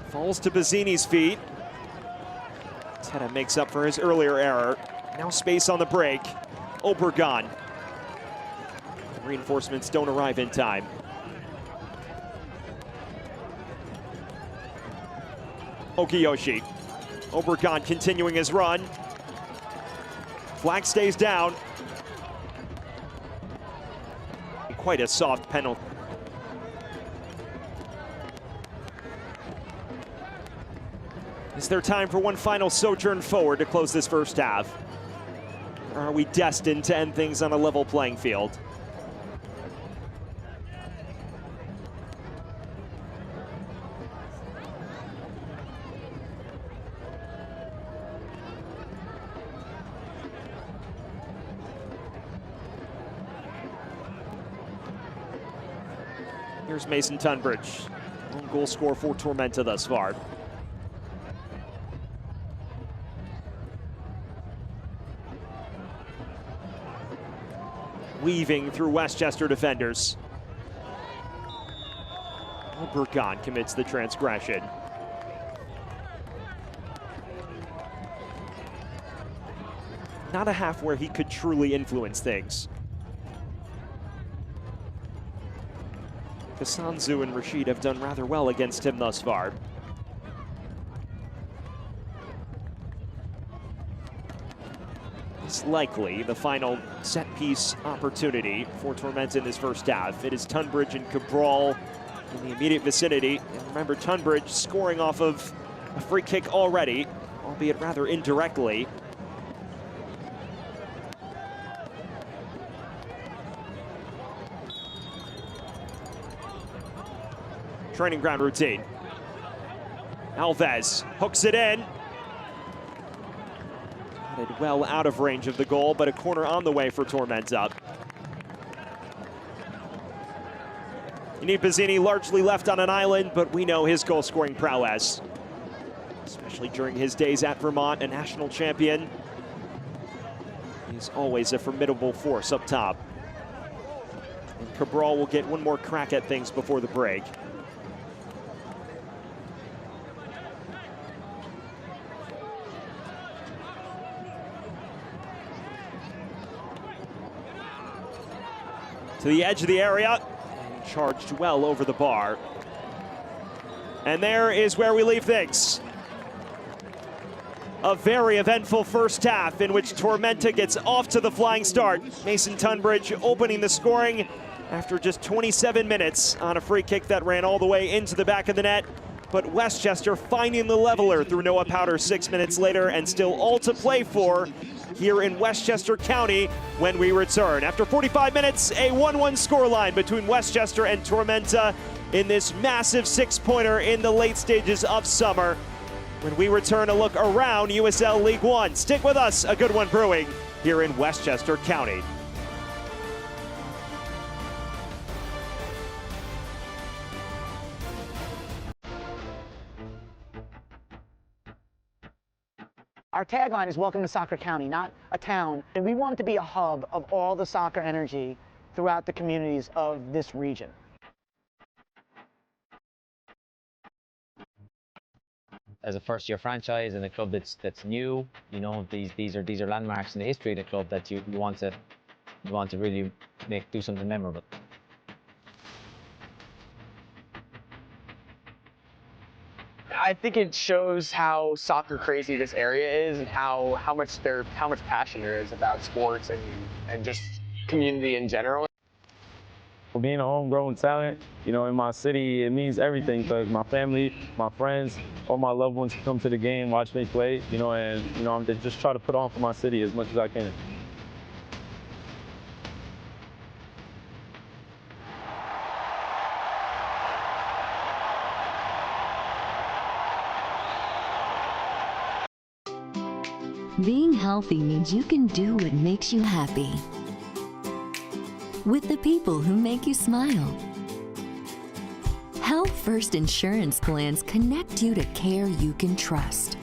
falls to Bazzini's feet. Teta makes up for his earlier error. Now space on the break. Obergon. Reinforcements don't arrive in time. Okiyoshi. Obergon continuing his run. Flag stays down. Quite a soft penalty. Is there time for one final sojourn forward to close this first half? Or are we destined to end things on a level playing field? Here's Mason Tunbridge, own goal scorer for Tormenta thus far. Weaving through Westchester defenders. Burgon commits the transgression. Not a half where he could truly influence things. Kasanzu and Rashid have done rather well against him thus far. It's likely the final set-piece opportunity for Tormenta in this first half. It is Tunbridge and Cabral in the immediate vicinity. And remember, Tunbridge scoring off of a free kick already, albeit rather indirectly. Training ground routine. Alves hooks it in. Got it well out of range of the goal, but a corner on the way for Tormenta. Yannick Bazzini largely left on an island, but we know his goal-scoring prowess, especially during his days at Vermont, a national champion. He's always a formidable force up top. And Cabral will get one more crack at things before the break. To the edge of the area, and charged well over the bar. And there is where we leave things. A very eventful first half in which Tormenta gets off to the flying start. Mason Tunbridge opening the scoring after just 27 minutes on a free kick that ran all the way into the back of the net. But Westchester finding the leveler through Noah Powder 6 minutes later, and still all to play for here in Westchester County when we return. After 45 minutes, a 1-1 scoreline between Westchester and Tormenta in this massive six-pointer in the late stages of summer. When we return, a look around USL League One. Stick with us, a good one brewing here in Westchester County. Our tagline is welcome to Soccer County, not a town. And we want it to be a hub of all the soccer energy throughout the communities of this region. As a first-year franchise and a club that's new, you know, these are landmarks in the history of the club that you want to really do something memorable. I think it shows how soccer crazy this area is, and how much passion there is about sports and just community in general. Being a homegrown talent, you know, in my city, it means everything, because my family, my friends, all my loved ones come to the game, watch me play, you know, and you know, I'm just try to put on for my city as much as I can. Being healthy means you can do what makes you happy. With the people who make you smile. Health First Insurance plans connect you to care you can trust.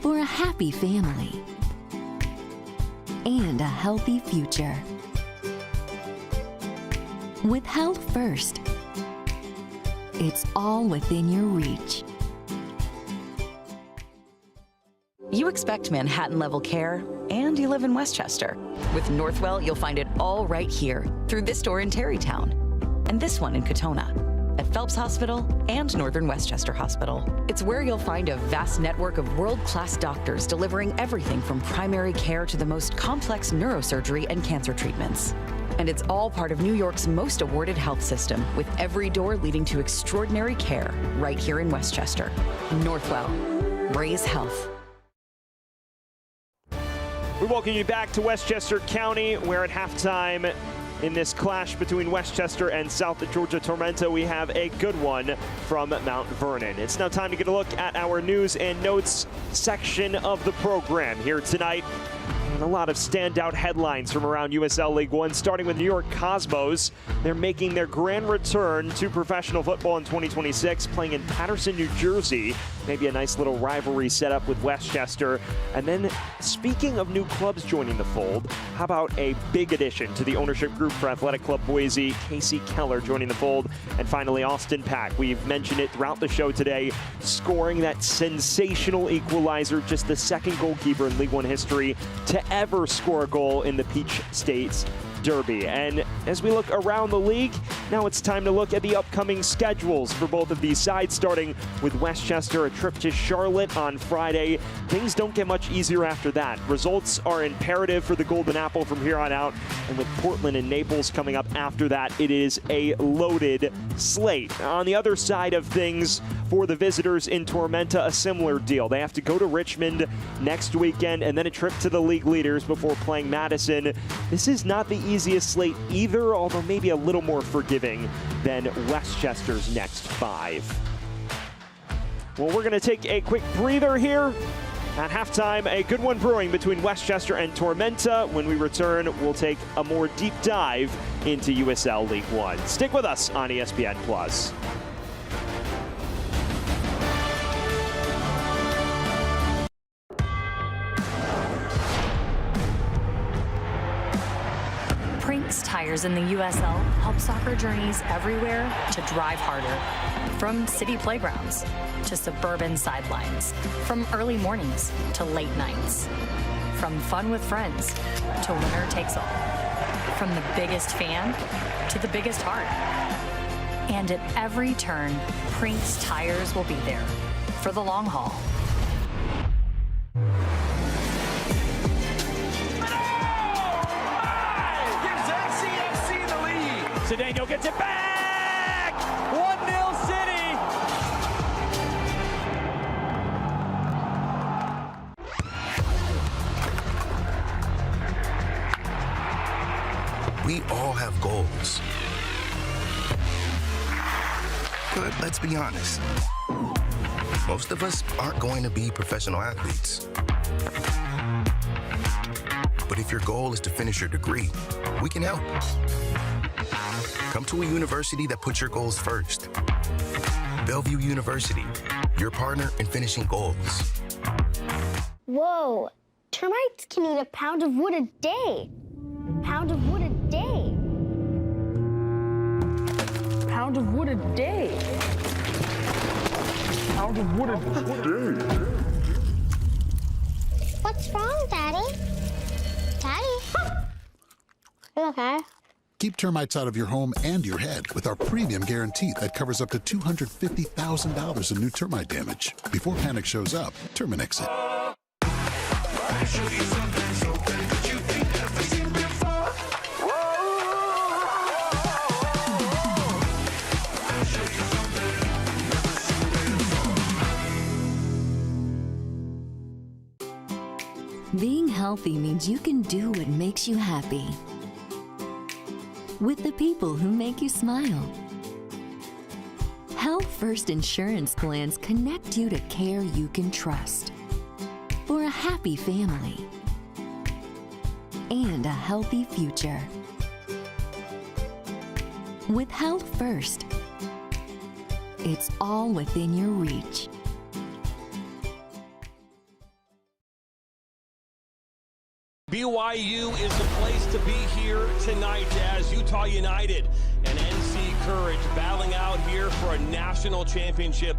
For a happy family and a healthy future. With Health First, it's all within your reach. You expect Manhattan-level care, and you live in Westchester. With Northwell, you'll find it all right here through this store in Terrytown, and this one in Katona, at Phelps Hospital and Northern Westchester Hospital. It's where you'll find a vast network of world-class doctors delivering everything from primary care to the most complex neurosurgery and cancer treatments. And it's all part of New York's most awarded health system, with every door leading to extraordinary care right here in Westchester. Northwell. Raise health. We welcome you back to Westchester County, where at halftime in this clash between Westchester and South Georgia Tormenta, we have a good one from Mount Vernon. It's now time to get a look at our news and notes section of the program here tonight. And a lot of standout headlines from around USL League One, starting with New York Cosmos. They're making their grand return to professional football in 2026, playing in Patterson, New Jersey. Maybe a nice little rivalry set up with Westchester. And then, speaking of new clubs joining the fold, how about a big addition to the ownership group for Athletic Club Boise, Casey Keller joining the fold. And finally, Austin Pack. We've mentioned it throughout the show today, scoring that sensational equalizer, just the second goalkeeper in League One history to ever score a goal in the Peach States Derby. And as we look around the league, now it's time to look at the upcoming schedules for both of these sides, starting with Westchester, a trip to Charlotte on Friday. Things don't get much easier after that. Results are imperative for the Golden Apple from here on out, and with Portland and Naples coming up after that, it is a loaded slate. On the other side of things, for the visitors in Tormenta, a similar deal. They have to go to Richmond next weekend and then a trip to the league leaders before playing Madison. This is not the easiest slate either, although maybe a little more forgiving than Westchester's next 5. Well, we're going to take a quick breather here. At halftime, a good one brewing between Westchester and Tormenta. When we return, we'll take a more deep dive into USL League One. Stick with us on ESPN+. Prinks Tires in the USL help soccer journeys everywhere to drive harder. From city playgrounds to suburban sidelines, from early mornings to late nights, from fun with friends to winner takes all, from the biggest fan to the biggest heart. And at every turn, Prinks Tires will be there for the long haul. Cedeno gets it back! 1-0 City! We all have goals. But let's be honest, most of us aren't going to be professional athletes. But if your goal is to finish your degree, we can help. Come to a university that puts your goals first. Bellevue University, your partner in finishing goals. Whoa, termites can eat a pound of wood a day. Pound of wood a day. Pound of wood a day. Pound of wood a day. What's wrong, Daddy? Daddy? You okay? Keep termites out of your home and your head with our premium guarantee that covers up to $250,000 in new termite damage. Before panic shows up, Terminix it. Being healthy means you can do what makes you happy. With the people who make you smile. Health First Insurance Plans connect you to care you can trust. For a happy family and a healthy future. With Health First, it's all within your reach. BYU is the place to be here tonight as Utah United and NC Courage battling out here for a national championship.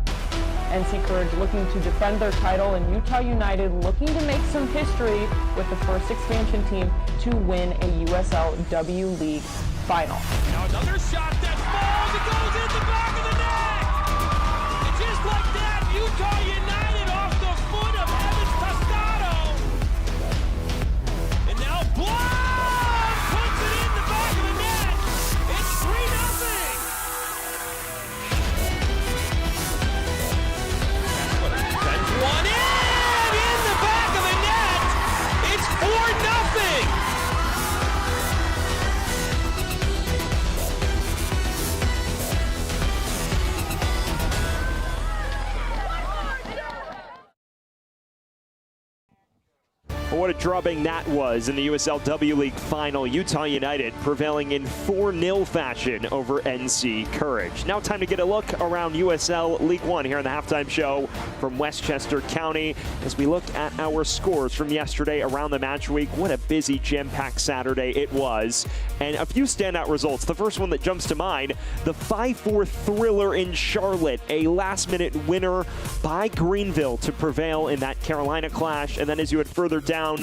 NC Courage looking to defend their title, and Utah United looking to make some history with the first expansion team to win a USL W League final. Now another shot that falls, it goes in the back of the net! And just like that, Utah United off the foot of Evans Toscano. And now Blood puts it in the back of the net. It's 3-0. Sends one in. what a drubbing that was in the USL W League final. Utah United prevailing in 4-0 fashion over NC Courage. Now time to get a look around USL League One here on the halftime show from Westchester County as we look at our scores from yesterday around the match week. What a busy, jam-packed Saturday it was. And a few standout results. The first one that jumps to mind, the 5-4 thriller in Charlotte, a last-minute winner by Greenville to prevail in that Carolina clash. And then as you head further down,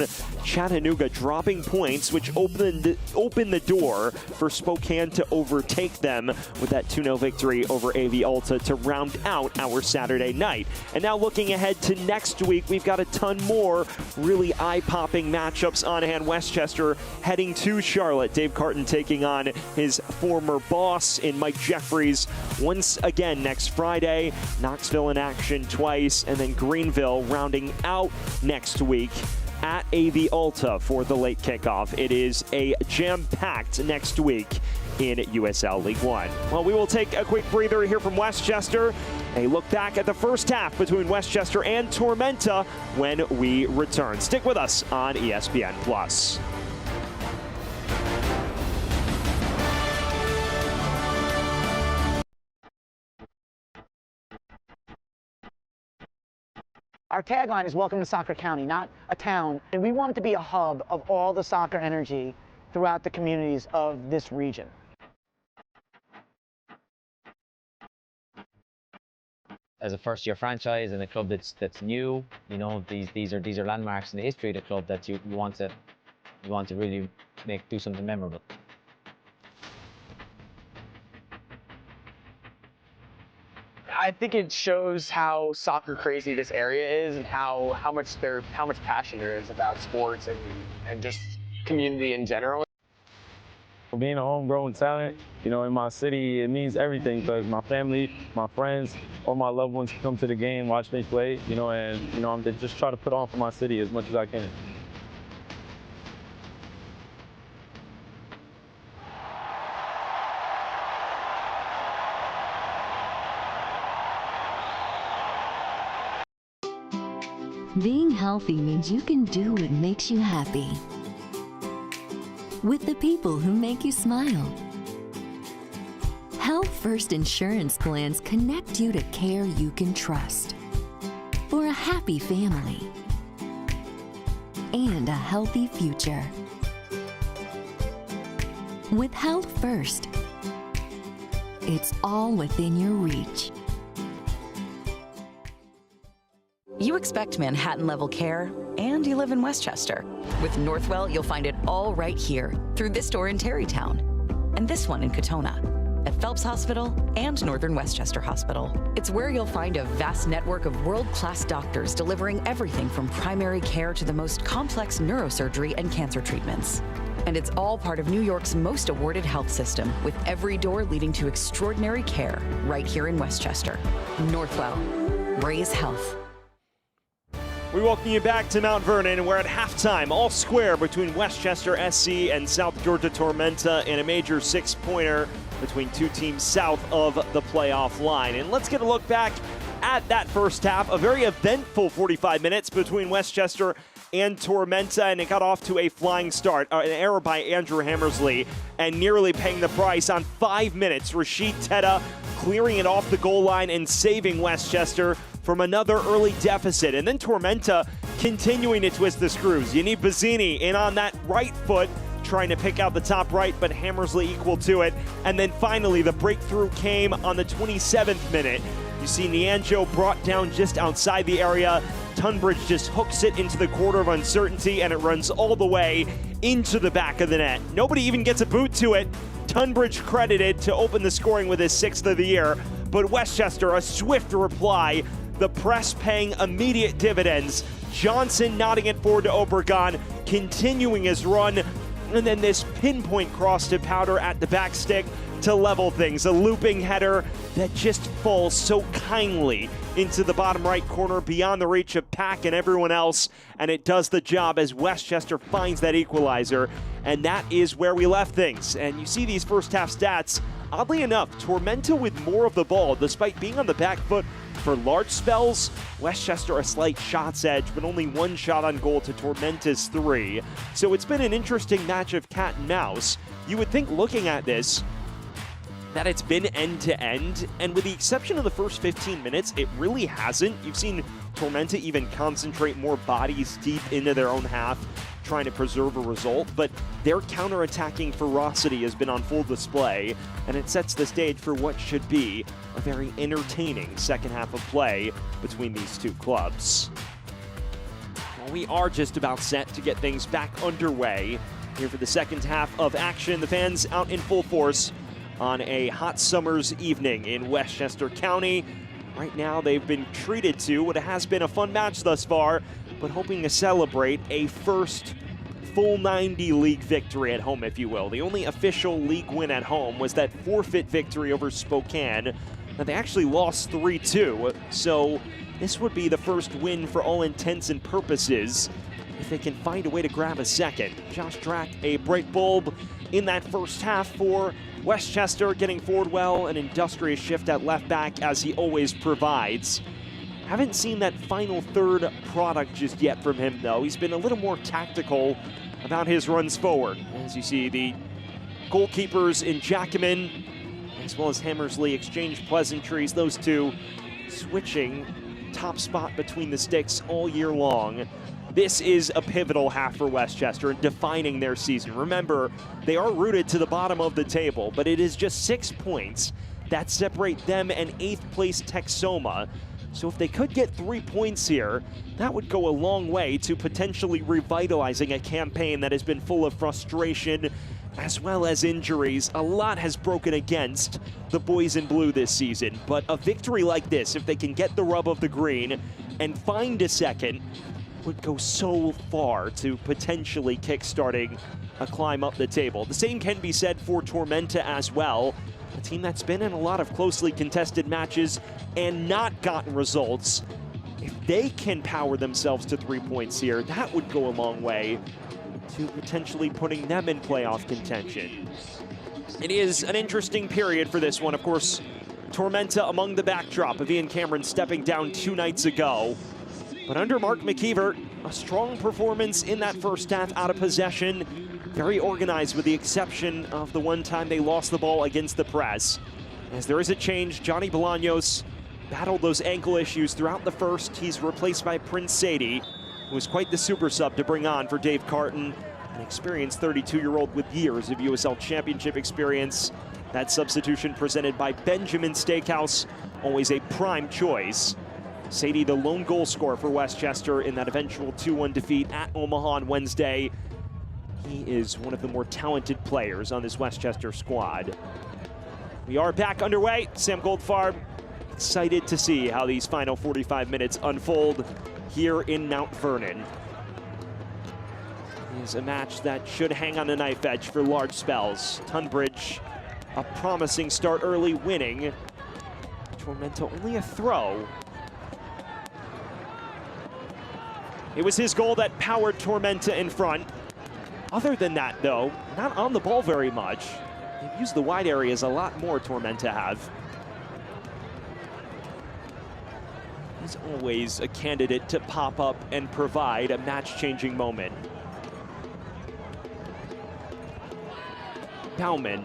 Chattanooga dropping points, which opened the door for Spokane to overtake them with that 2-0 victory over AV Alta to round out our Saturday night. And now looking ahead to next week, we've got a ton more really eye-popping matchups on hand. Westchester heading to Charlotte. Dave Carton taking on his former boss in Mike Jeffries once again next Friday. Knoxville in action twice, and then Greenville rounding out next week at AV Alta for the late kickoff. It is a jam-packed next week in USL League One. Well, we will take a quick breather here from Westchester. A look back at the first half between Westchester and Tormenta when we return. Stick with us on ESPN+. Our tagline is welcome to Soccer County, not a town. And we want it to be a hub of all the soccer energy throughout the communities of this region. As a first-year franchise and a club that's new, you know, these are landmarks in the history of the club that you want to really do something memorable. I think it shows how soccer crazy this area is and how much passion there is about sports and just community in general. Being a homegrown talent, you know, in my city, it means everything because my family, my friends, all my loved ones come to the game, watch me play, you know, and, you know, I'm just trying to put on for my city as much as I can. Being healthy means you can do what makes you happy. With the people who make you smile. Health First insurance plans connect you to care you can trust. For a happy family and a healthy future. With Health First, it's all within your reach. You expect Manhattan-level care, and you live in Westchester. With Northwell, you'll find it all right here through this store in Terrytown, and this one in Katona, at Phelps Hospital and Northern Westchester Hospital. It's where you'll find a vast network of world-class doctors delivering everything from primary care to the most complex neurosurgery and cancer treatments. And it's all part of New York's most awarded health system, with every door leading to extraordinary care right here in Westchester. Northwell, raise health. We welcome you back to Mount Vernon, and we're at halftime, all square between Westchester SC and South Georgia Tormenta in a major six-pointer between two teams south of the playoff line. And let's get a look back at that first half, a very eventful 45 minutes between Westchester and Tormenta, and it got off to a flying start. An error by Andrew Hammersley, and nearly paying the price on 5 minutes. Rashid Teta clearing it off the goal line and saving Westchester from another early deficit. And then Tormenta continuing to twist the screws. You need Bazzini in on that right foot, trying to pick out the top right, but Hammersley equal to it. And then finally, the breakthrough came on the 27th minute. You see Nianjo brought down just outside the area. Tunbridge just hooks it into the quarter of uncertainty, and it runs all the way into the back of the net. Nobody even gets a boot to it. Tunbridge credited to open the scoring with his 6th of the year, but Westchester a swift reply. The press paying immediate dividends. Johnson nodding it forward to Obregon, continuing his run, and then this pinpoint cross to Powder at the back stick to level things. A looping header that just falls so kindly into the bottom right corner beyond the reach of Pack and everyone else, and it does the job as Westchester finds that equalizer, and that is where we left things. And you see these first half stats. Oddly enough, Tormenta with more of the ball, despite being on the back foot For large spells, Westchester a slight shots edge, but only 1 shot on goal to Tormenta's 3. So it's been an interesting match of cat and mouse. You would think looking at this that it's been end-to-end, and with the exception of the first 15 minutes, it really hasn't. You've seen Tormenta even concentrate more bodies deep into their own half, trying to preserve a result, but their counter-attacking ferocity has been on full display, and it sets the stage for what should be a very entertaining second half of play between these two clubs. Well, we are just about set to get things back underway here for the second half of action. The fans out in full force on a hot summer's evening in Westchester County. Right now, they've been treated to what has been a fun match thus far, but hoping to celebrate a first full 90 league victory at home, if you will. The only official league win at home was that forfeit victory over Spokane. Now, they actually lost 3-2, so this would be the first win for all intents and purposes if they can find a way to grab a second. Josh Drack, a bright bulb in that first half for Westchester, getting forward well, an industrious shift at left back as he always provides. Haven't seen that final third product just yet from him, though. He's been a little more tactical about his runs forward. As you see, the goalkeepers in Jackman, as well as Hammersley, exchange pleasantries. Those two switching top spot between the sticks all year long. This is a pivotal half for Westchester and defining their season. Remember, they are rooted to the bottom of the table, but it is just 6 points that separate them and 8th place Texoma. So if they could get 3 points here, that would go a long way to potentially revitalizing a campaign that has been full of frustration as well as injuries. A lot has broken against the boys in blue this season, but a victory like this, if they can get the rub of the green and find a second, would go so far to potentially kickstarting a climb up the table. The same can be said for Tormenta as well, a team that's been in a lot of closely contested matches and not gotten results. If they can power themselves to 3 points here, that would go a long way to potentially putting them in playoff contention. It is an interesting period for this one. Of course, Tormenta among the backdrop of Ian Cameron stepping down 2 nights ago. But under Mark McKeever, a strong performance in that first half out of possession. Very organized with the exception of the one time they lost the ball against the press. As there is a change, Johnny Bolaños battled those ankle issues throughout the first. He's replaced by Prince Sadie, who was quite the super sub to bring on for Dave Carton, an experienced 32-year-old with years of USL Championship experience. That substitution presented by Benjamin Steakhouse, always a prime choice. Sadie, the lone goal scorer for Westchester in that eventual 2-1 defeat at Omaha on Wednesday. He is one of the more talented players on this Westchester squad. We are back underway. Sam Goldfarb excited to see how these final 45 minutes unfold here in Mount Vernon. It is a match that should hang on the knife edge for large spells. Tunbridge, a promising start early, winning. Tormenta only a throw. It was his goal that powered Tormenta in front. Other than that, though, not on the ball very much. They've used the wide areas a lot more, Tormenta have. He's always a candidate to pop up and provide a match-changing moment. Bauman.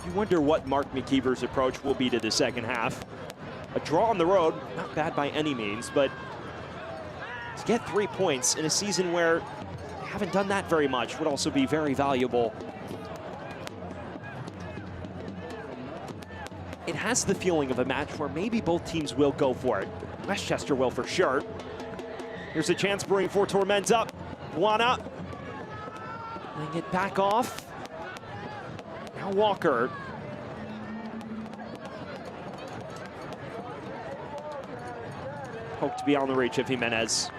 You wonder what Mark McKeever's approach will be to the second half. A draw on the road, not bad by any means, but to get 3 points in a season where they haven't done that very much would also be very valuable. It has the feeling of a match where maybe both teams will go for it. Westchester will for sure. Here's a chance brewing for Tormenta. Buana. Laying it back off. Now Walker. Poked beyond the reach of Jimenez.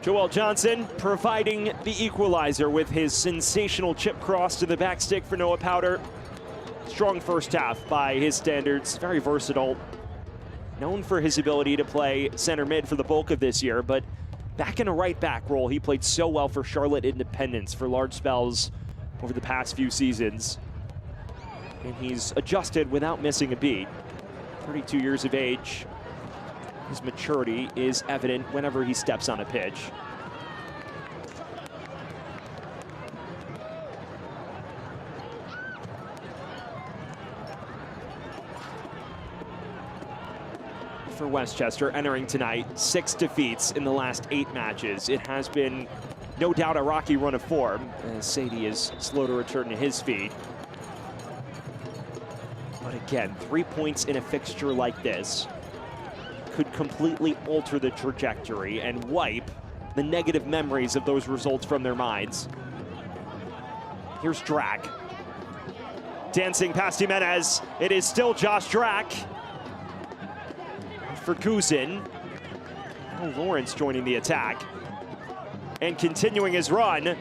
Joel Johnson providing the equalizer with his sensational chip cross to the back stick for Noah Powder. Strong first half by his standards, very versatile. known for his ability to play center mid for the bulk of this year, but back in a right back role, he played so well for Charlotte Independence for large spells over the past few seasons. And he's adjusted without missing a beat. 32 years of age. His maturity is evident whenever he steps on a pitch. For Westchester, entering tonight, 6 defeats in the last 8 matches. It has been no doubt a rocky run of form, as Sadie is slow to return to his feet. But again, 3 points in a fixture like this could completely alter the trajectory and wipe the negative memories of those results from their minds. Here's Drack. Dancing past Jimenez. It is still Josh Drack. For Guzin. Oh, Lawrence joining the attack. And continuing his run.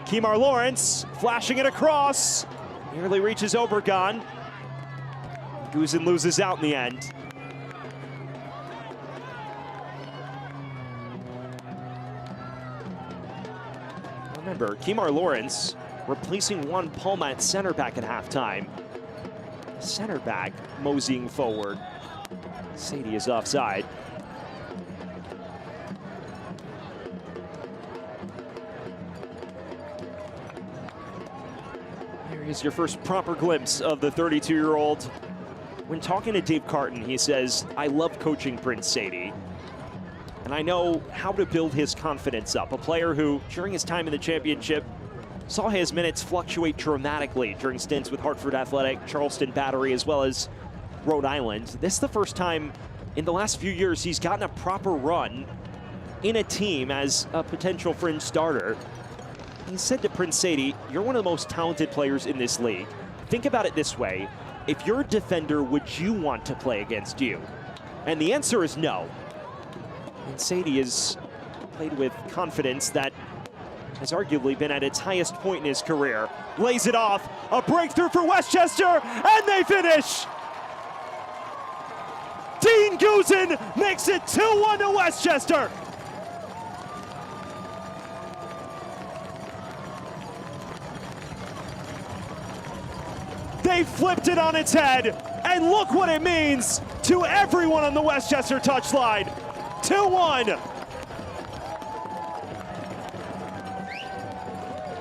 Kemar Lawrence flashing it across. Nearly reaches Obregon. Guzin loses out in the end. Remember, Kemar Lawrence replacing Juan Palma at center back at halftime. Center back moseying forward. Sadie is offside. Here is your first proper glimpse of the 32-year-old. When talking to Dave Carton, he says, "I love coaching Prince Sadie, and I know how to build his confidence up." A player who, during his time in the championship, saw his minutes fluctuate dramatically during stints with Hartford Athletic, Charleston Battery, as well as Rhode Island. This is the first time in the last few years he's gotten a proper run in a team as a potential fringe starter. He said to Prince Sadie, "You're one of the most talented players in this league. Think about it this way. If you're a defender, would you want to play against you?" And the answer is no. And Sadie has played with confidence that has arguably been at its highest point in his career. Lays it off, a breakthrough for Westchester, and they finish! Dean Guzin makes it 2-1 to Westchester. They flipped it on its head, and look what it means to everyone on the Westchester touchline. 2-1.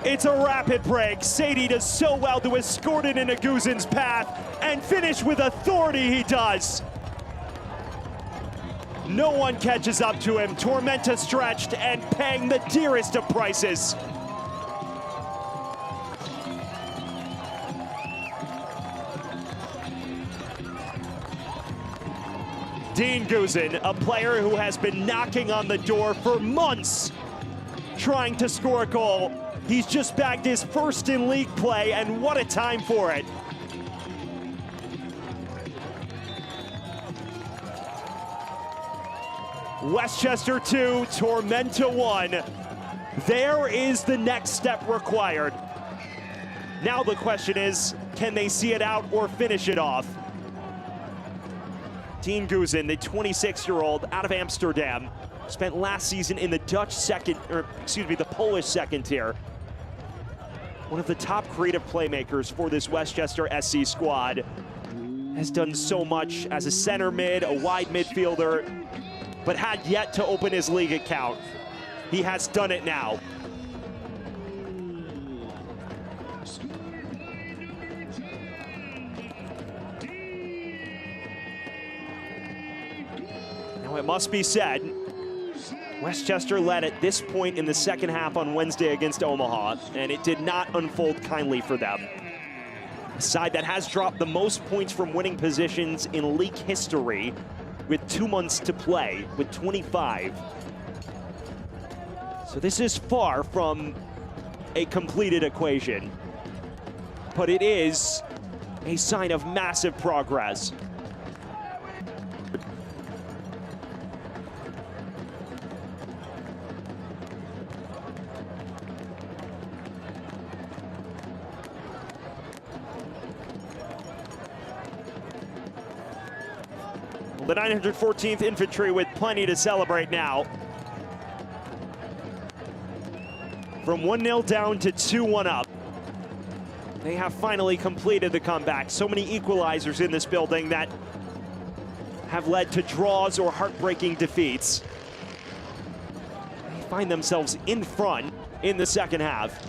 It's a rapid break. Sadie does so well to escort it into Guzin's path and finish with authority he does. No one catches up to him. Tormenta stretched and paying the dearest of prices. Dean Guzin, a player who has been knocking on the door for months, trying to score a goal. He's just bagged his first in league play, and what a time for it. Westchester 2, Tormenta 1. There is the next step required. Now the question is, can they see it out or finish it off? Dean Guzin, the 26-year-old out of Amsterdam, spent last season in the the Polish second tier. One of the top creative playmakers for this Westchester SC squad. Has done so much as a center mid, a wide midfielder, but had yet to open his league account. He has done it now. Now it must be said, Westchester led at this point in the second half on Wednesday against Omaha, and it did not unfold kindly for them. A side that has dropped the most points from winning positions in league history with 2 months to play, with 25. So this is far from a completed equation, but it is a sign of massive progress. The 914th Infantry with plenty to celebrate now. From 1-0 down to 2-1 up. They have finally completed the comeback. So many equalizers in this building that have led to draws or heartbreaking defeats. They find themselves in front in the second half.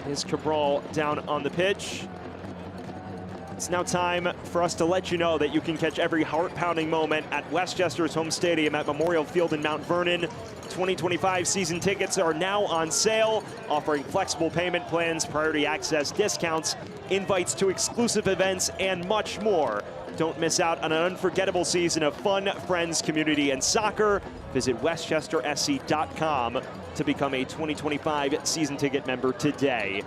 Is Cabral down on the pitch. It's now time for us to let you know that you can catch every heart-pounding moment at Westchester's home stadium at Memorial Field in Mount Vernon. 2025 season tickets are now on sale, offering flexible payment plans, priority access discounts, invites to exclusive events, and much more. Don't miss out on an unforgettable season of fun, friends, community, and soccer. Visit westchestersc.com to become a 2025 season ticket member today.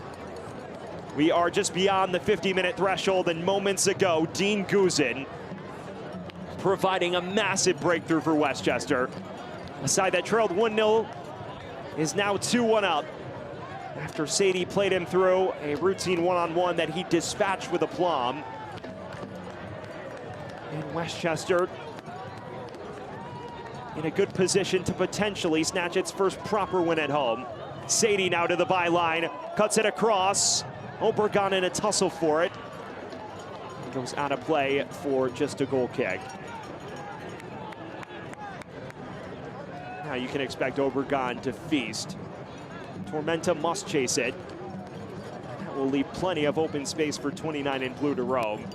We are just beyond the 50-minute threshold, and moments ago, Dean Guzin providing a massive breakthrough for Westchester. A side that trailed 1-0 is now 2-1 up after Sadie played him through a routine one-on-one that he dispatched with aplomb. And Westchester in a good position to potentially snatch its first proper win at home. Sadie now to the byline, cuts it across. Obregon in a tussle for it. It goes out of play for just a goal kick. Now you can expect Obregon to feast. Tormenta must chase it. That will leave plenty of open space for 29 in blue to roam.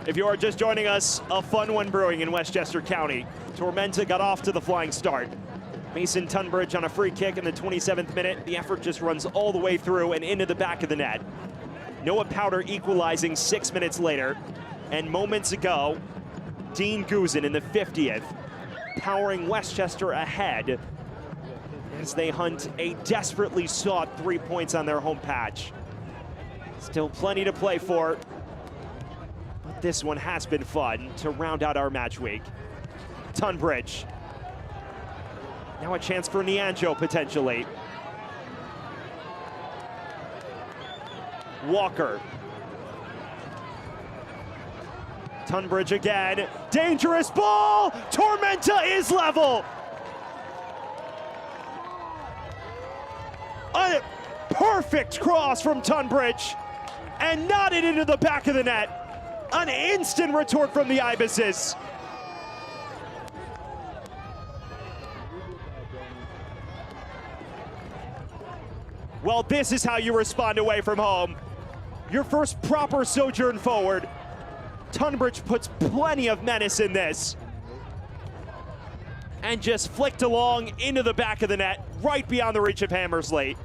If you are just joining us, a fun one brewing in Westchester County. Tormenta got off to the flying start. Mason Tunbridge on a free kick in the 27th minute. The effort just runs all the way through and into the back of the net. Noah Powder equalizing 6 minutes later. And moments ago, Dean Guzin in the 50th, powering Westchester ahead as they hunt a desperately sought 3 points on their home patch. Still plenty to play for. This one has been fun to round out our match week. Tunbridge. Now a chance for Nianjo potentially. Walker. Tunbridge again. Dangerous ball! Tormenta is level! A perfect cross from Tunbridge and nodded into the back of the net. An instant retort from the Ibises. Well, this is how you respond away from home. Your first proper sojourn forward. Tunbridge puts plenty of menace in this. And just flicked along into the back of the net, right beyond the reach of Hammersley.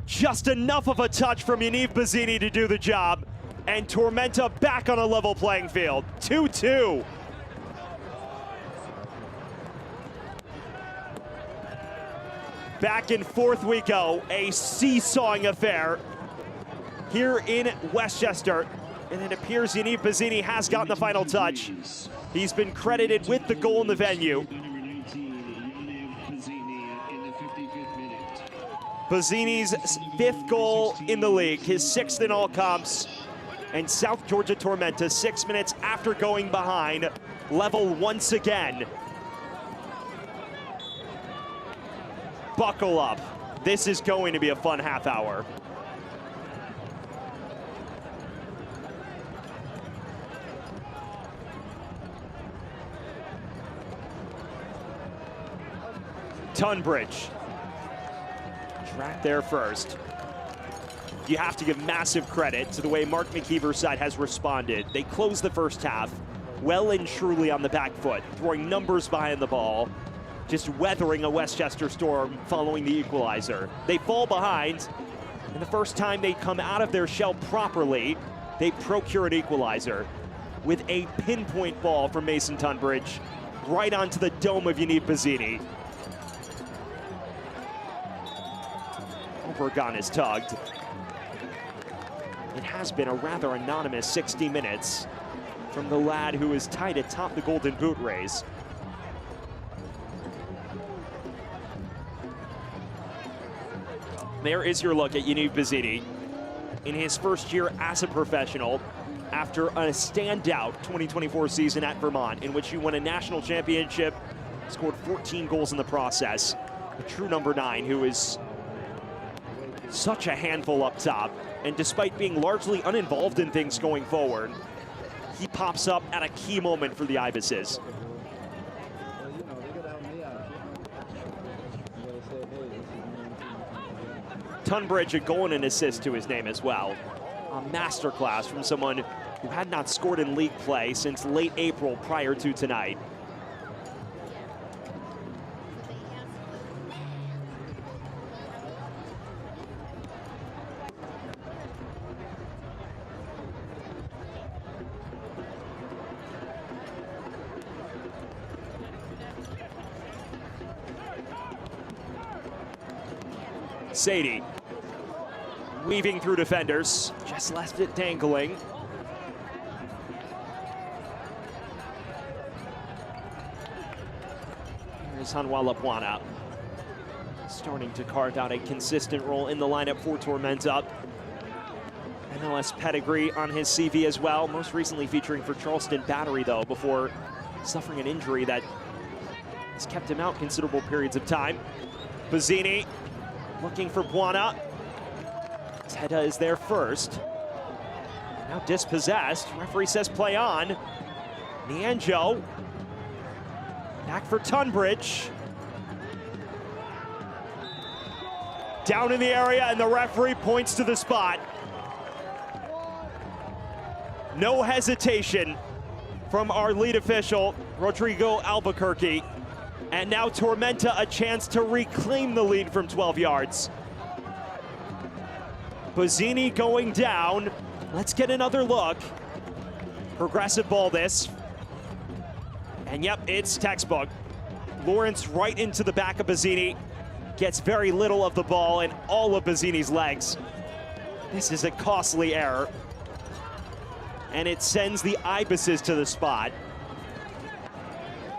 Just enough of a touch from Yaniv Bazzini to do the job. And Tormenta back on a level playing field. 2-2. Back and forth we go. A seesawing affair here in Westchester. And it appears Yaniv Bazzini has gotten the final touch. He's been credited with the goal in the venue. Bazzini's 5th goal in the league, his 6th in all comps, and South Georgia Tormenta 6 minutes after going behind, level once again. Buckle up. This is going to be a fun half hour. Tunbridge. Track there first. You have to give massive credit to the way Mark McKeever's side has responded. They closed the first half well and truly on the back foot, throwing numbers behind the ball, just weathering a Westchester storm following the equalizer. They fall behind, and the first time they come out of their shell properly, they procure an equalizer. with a pinpoint ball from Mason Tunbridge right onto the dome of Yaniv Bazzini. Obregon is tugged. It has been a rather anonymous 60 minutes from the lad who is tied atop the Golden Boot race. There is your look at Yaniv Bazzini in his first year as a professional after a standout 2024 season at Vermont, in which he won a national championship, scored 14 goals in the process. A true number 9 who is such a handful up top, and despite being largely uninvolved in things going forward, he pops up at a key moment for the Ibises. Tunbridge, a goal and an assist to his name as well. A masterclass from someone who had not scored in league play since late April prior to tonight. Sadie weaving through defenders, just left it dangling. Here's Hanwala Puana, starting to carve out a consistent role in the lineup for Tormenta. MLS pedigree on his CV as well, most recently featuring for Charleston Battery though, before suffering an injury that has kept him out considerable periods of time. Bazzini looking for Puana. Teta is there first. Now dispossessed. Referee says play on. Nianjo. Back for Tunbridge. Down in the area, and the referee points to the spot. No hesitation from our lead official, Rodrigo Albuquerque. And now Tormenta a chance to reclaim the lead from 12 yards. Bazzini going down. Let's get another look. Progressive ball this. And yep, it's textbook. Lawrence right into the back of Bazzini. Gets very little of the ball and all of Bazzini's legs. This is a costly error. And it sends the Ibises to the spot.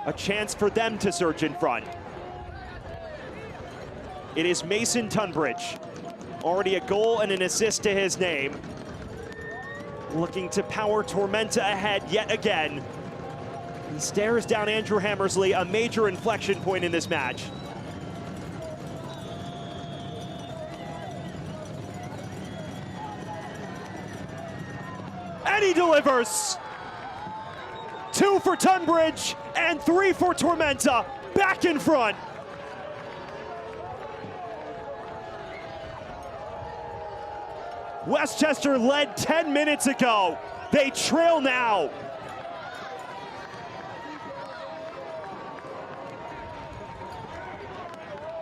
A chance for them to surge in front. It is Mason Tunbridge. Already a goal and an assist to his name. Looking to power Tormenta ahead yet again. He stares down Andrew Hammersley, a major inflection point in this match. And he delivers! 2 for Tunbridge and 3 for Tormenta, back in front. Westchester led 10 minutes ago. They trail now.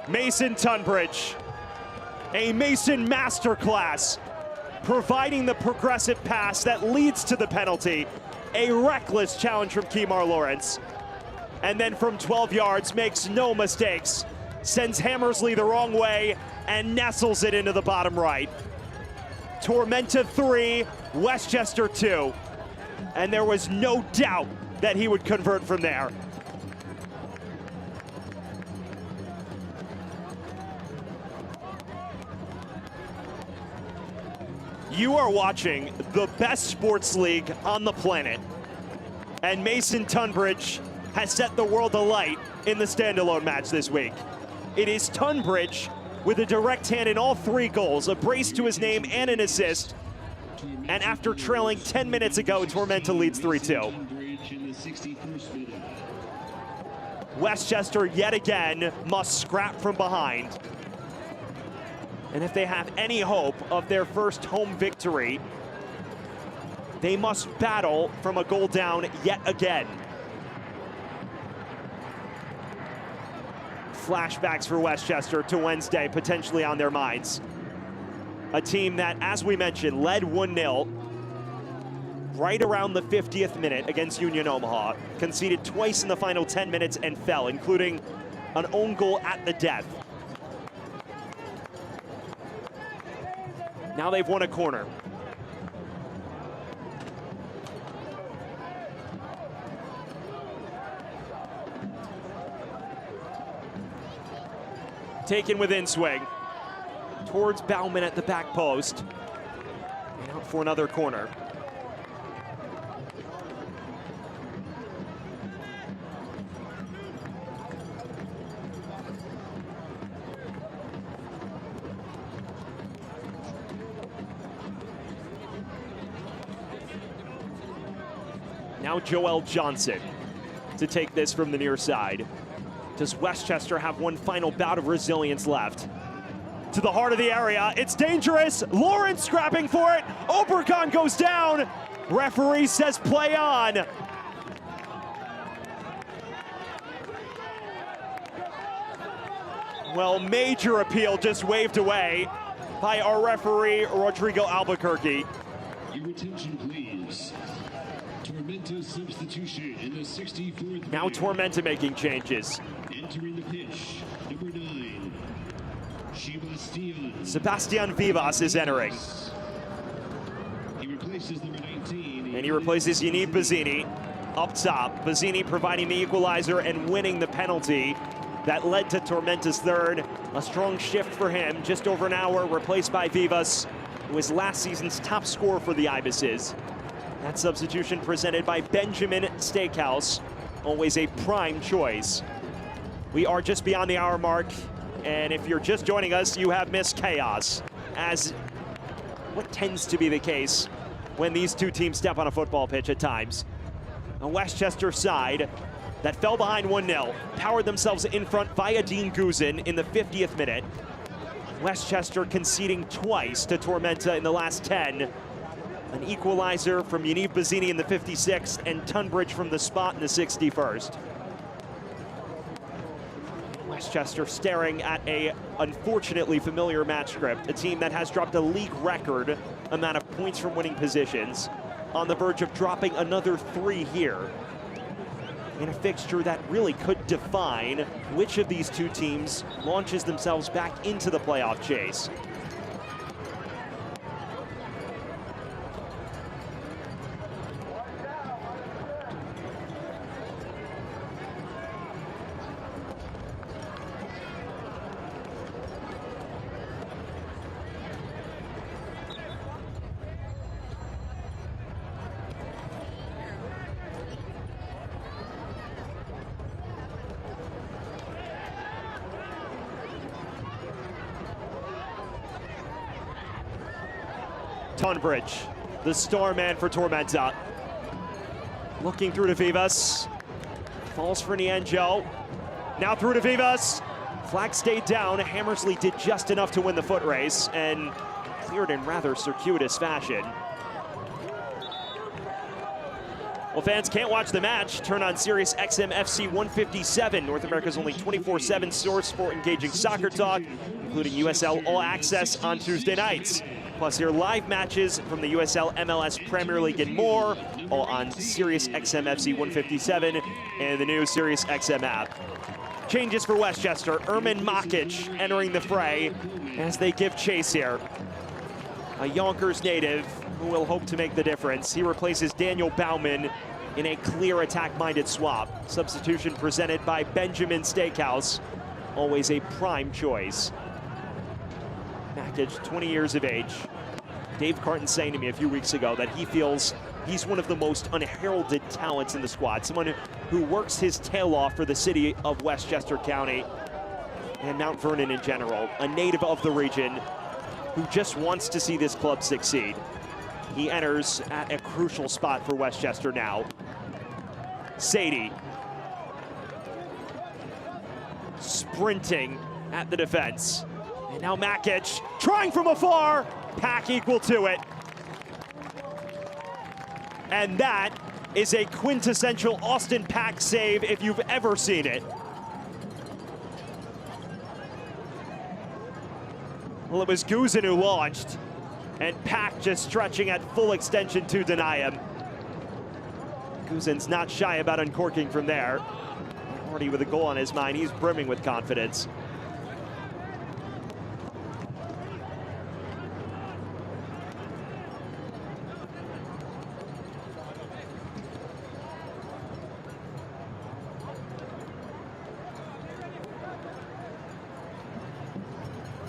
Mason Tunbridge, a Mason masterclass, providing the progressive pass that leads to the penalty. A reckless challenge from Kemar Lawrence. And then from 12 yards, makes no mistakes. Sends Hammersley the wrong way and nestles it into the bottom right. Tormenta 3, Westchester 2. And there was no doubt that he would convert from there. You are watching the best sports league on the planet. And Mason Tunbridge has set the world alight in the standalone match this week. It is Tunbridge with a direct hand in all 3 goals, a brace to his name and an assist. And after trailing 10 minutes ago, Tormenta leads 3-2. Westchester yet again must scrap from behind. And if they have any hope of their first home victory, they must battle from a goal down yet again. Flashbacks for Westchester to Wednesday potentially on their minds. A team that, as we mentioned, led 1-0, right around the 50th minute against Union Omaha. Conceded twice in the final 10 minutes and fell, including an own goal at the death. Now they've won a corner. Taken with in-swing. Towards Bauman at the back post. And out for another corner. Now Joel Johnson to take this from the near side. Does Westchester have one final bout of resilience left? To the heart of the area, it's dangerous. Lawrence scrapping for it. Oberkan goes down. Referee says play on. Well, major appeal just waved away by our referee, Rodrigo Albuquerque. Your attention, please. Tormenta substitution in the 64th. Now Tormenta making changes. Entering the pitch, number 9, Sebastian Vivas is entering. He replaces number 19. And he replaces Yaniv Bazzini up top. Bazzini providing the equalizer and winning the penalty that led to Tormenta's third. A strong shift for him, just over an hour, replaced by Vivas, who was last season's top scorer for the Ibises. That substitution presented by Benjamin Steakhouse, always a prime choice. We are just beyond the hour mark, and if you're just joining us, you have missed chaos, as what tends to be the case when these two teams step on a football pitch at times. A Westchester side that fell behind 1-0, powered themselves in front via Dean Guzin in the 50th minute. Westchester conceding twice to Tormenta in the last 10. An equalizer from Yaniv Bazzini in the 56th and Tunbridge from the spot in the 61st. Westchester staring at a unfortunately familiar match script, a team that has dropped a league record amount of points from winning positions, on the verge of dropping another 3 here in a fixture that really could define which of these two teams launches themselves back into the playoff chase. Tunbridge, the star man for Tormenta. Looking through to Vivas. Falls for Nienjo. Now through to Vivas. Flag stayed down. Hammersley did just enough to win the foot race and cleared in rather circuitous fashion. Well, fans can't watch the match. Turn on Sirius XM FC 157, North America's only 24/7 source for engaging soccer talk, including USL All Access on Tuesday nights. Plus, hear live matches from the USL MLS Premier League and more, all on Sirius XM FC 157 and the new Sirius XM app. Changes for Westchester. Ermin Makic entering the fray as they give chase here. A Yonkers native who will hope to make the difference. He replaces Daniel Bauman in a clear attack-minded swap. Substitution presented by Benjamin Steakhouse, always a prime choice. Makic, 20 years of age. Dave Carton saying to me a few weeks ago that he feels he's one of the most unheralded talents in the squad, someone who works his tail off for the city of Westchester County and Mount Vernon in general, a native of the region who just wants to see this club succeed. He enters at a crucial spot for Westchester now. Sadie sprinting at the defense. And now Makic trying from afar, Pack equal to it. And that is a quintessential Austin Pack save if you've ever seen it. Well, it was Guzin who launched, and Pack just stretching at full extension to deny him. Guzen's not shy about uncorking from there. Already with a goal on his mind, he's brimming with confidence.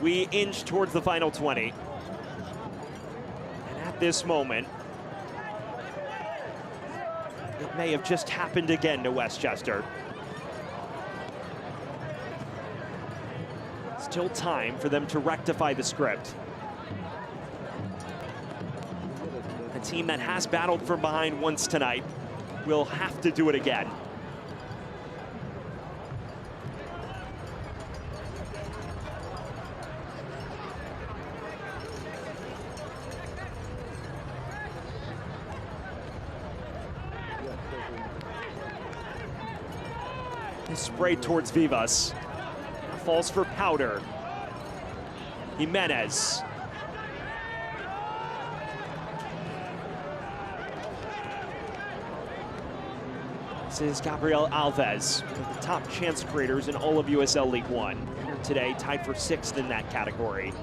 We inch towards the final 20. And at this moment, it may have just happened again to Westchester. Still time for them to rectify the script. A team that has battled from behind once tonight will have to do it again. Sprayed towards Vivas. Falls for Powder. Jimenez. This is Gabriel Alves, one of the top chance creators in all of USL League One. Here today, tied for 6th in that category.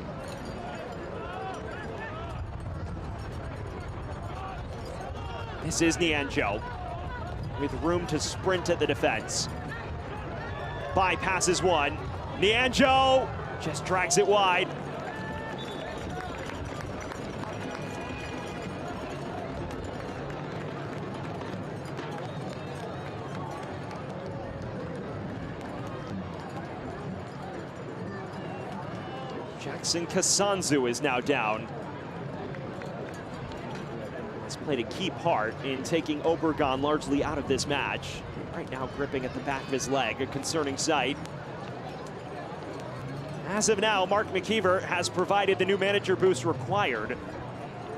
This is Nianjo, with room to sprint at the defense. Bypasses one. Nianjo just drags it wide. Jackson Kasanzu is now down. Has played a key part in taking Obregon largely out of this match. Right now gripping at the back of his leg, a concerning sight. As of now, Mark McKeever has provided the new manager boost required.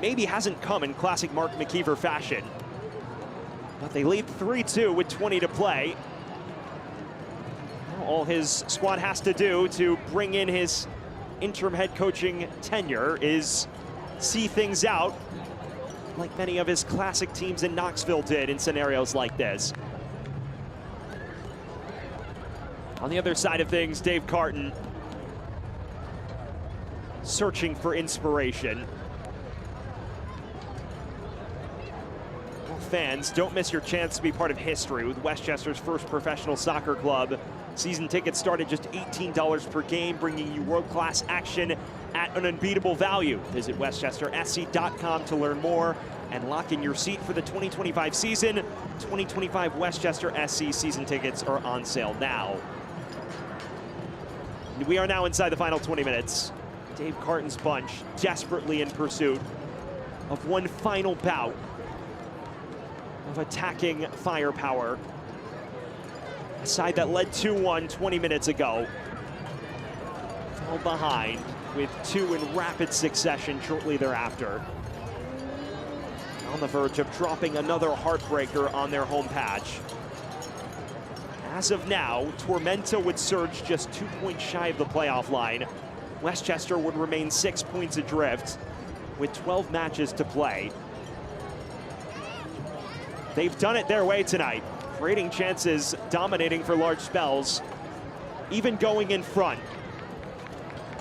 Maybe hasn't come in classic Mark McKeever fashion. But they lead 3-2 with 20 to play. All his squad has to do to bring in his interim head coaching tenure is see things out like many of his classic teams in Knoxville did in scenarios like this. On the other side of things, Dave Carton searching for inspiration. Well, fans, don't miss your chance to be part of history with Westchester's first professional soccer club. Season tickets start at just $18 per game, bringing you world-class action at an unbeatable value. Visit westchestersc.com to learn more and lock in your seat for the 2025 season. 2025 Westchester SC season tickets are on sale now. We are now inside the final 20 minutes. Dave Carton's bunch desperately in pursuit of one final bout of attacking firepower. A side that led 2-1 20 minutes ago fell behind with 2 in rapid succession shortly thereafter. On the verge of dropping another heartbreaker on their home patch. As of now, Tormenta would surge just 2 points shy of the playoff line. Westchester would remain 6 points adrift with 12 matches to play. They've done it their way tonight, creating chances, dominating for large spells, even going in front,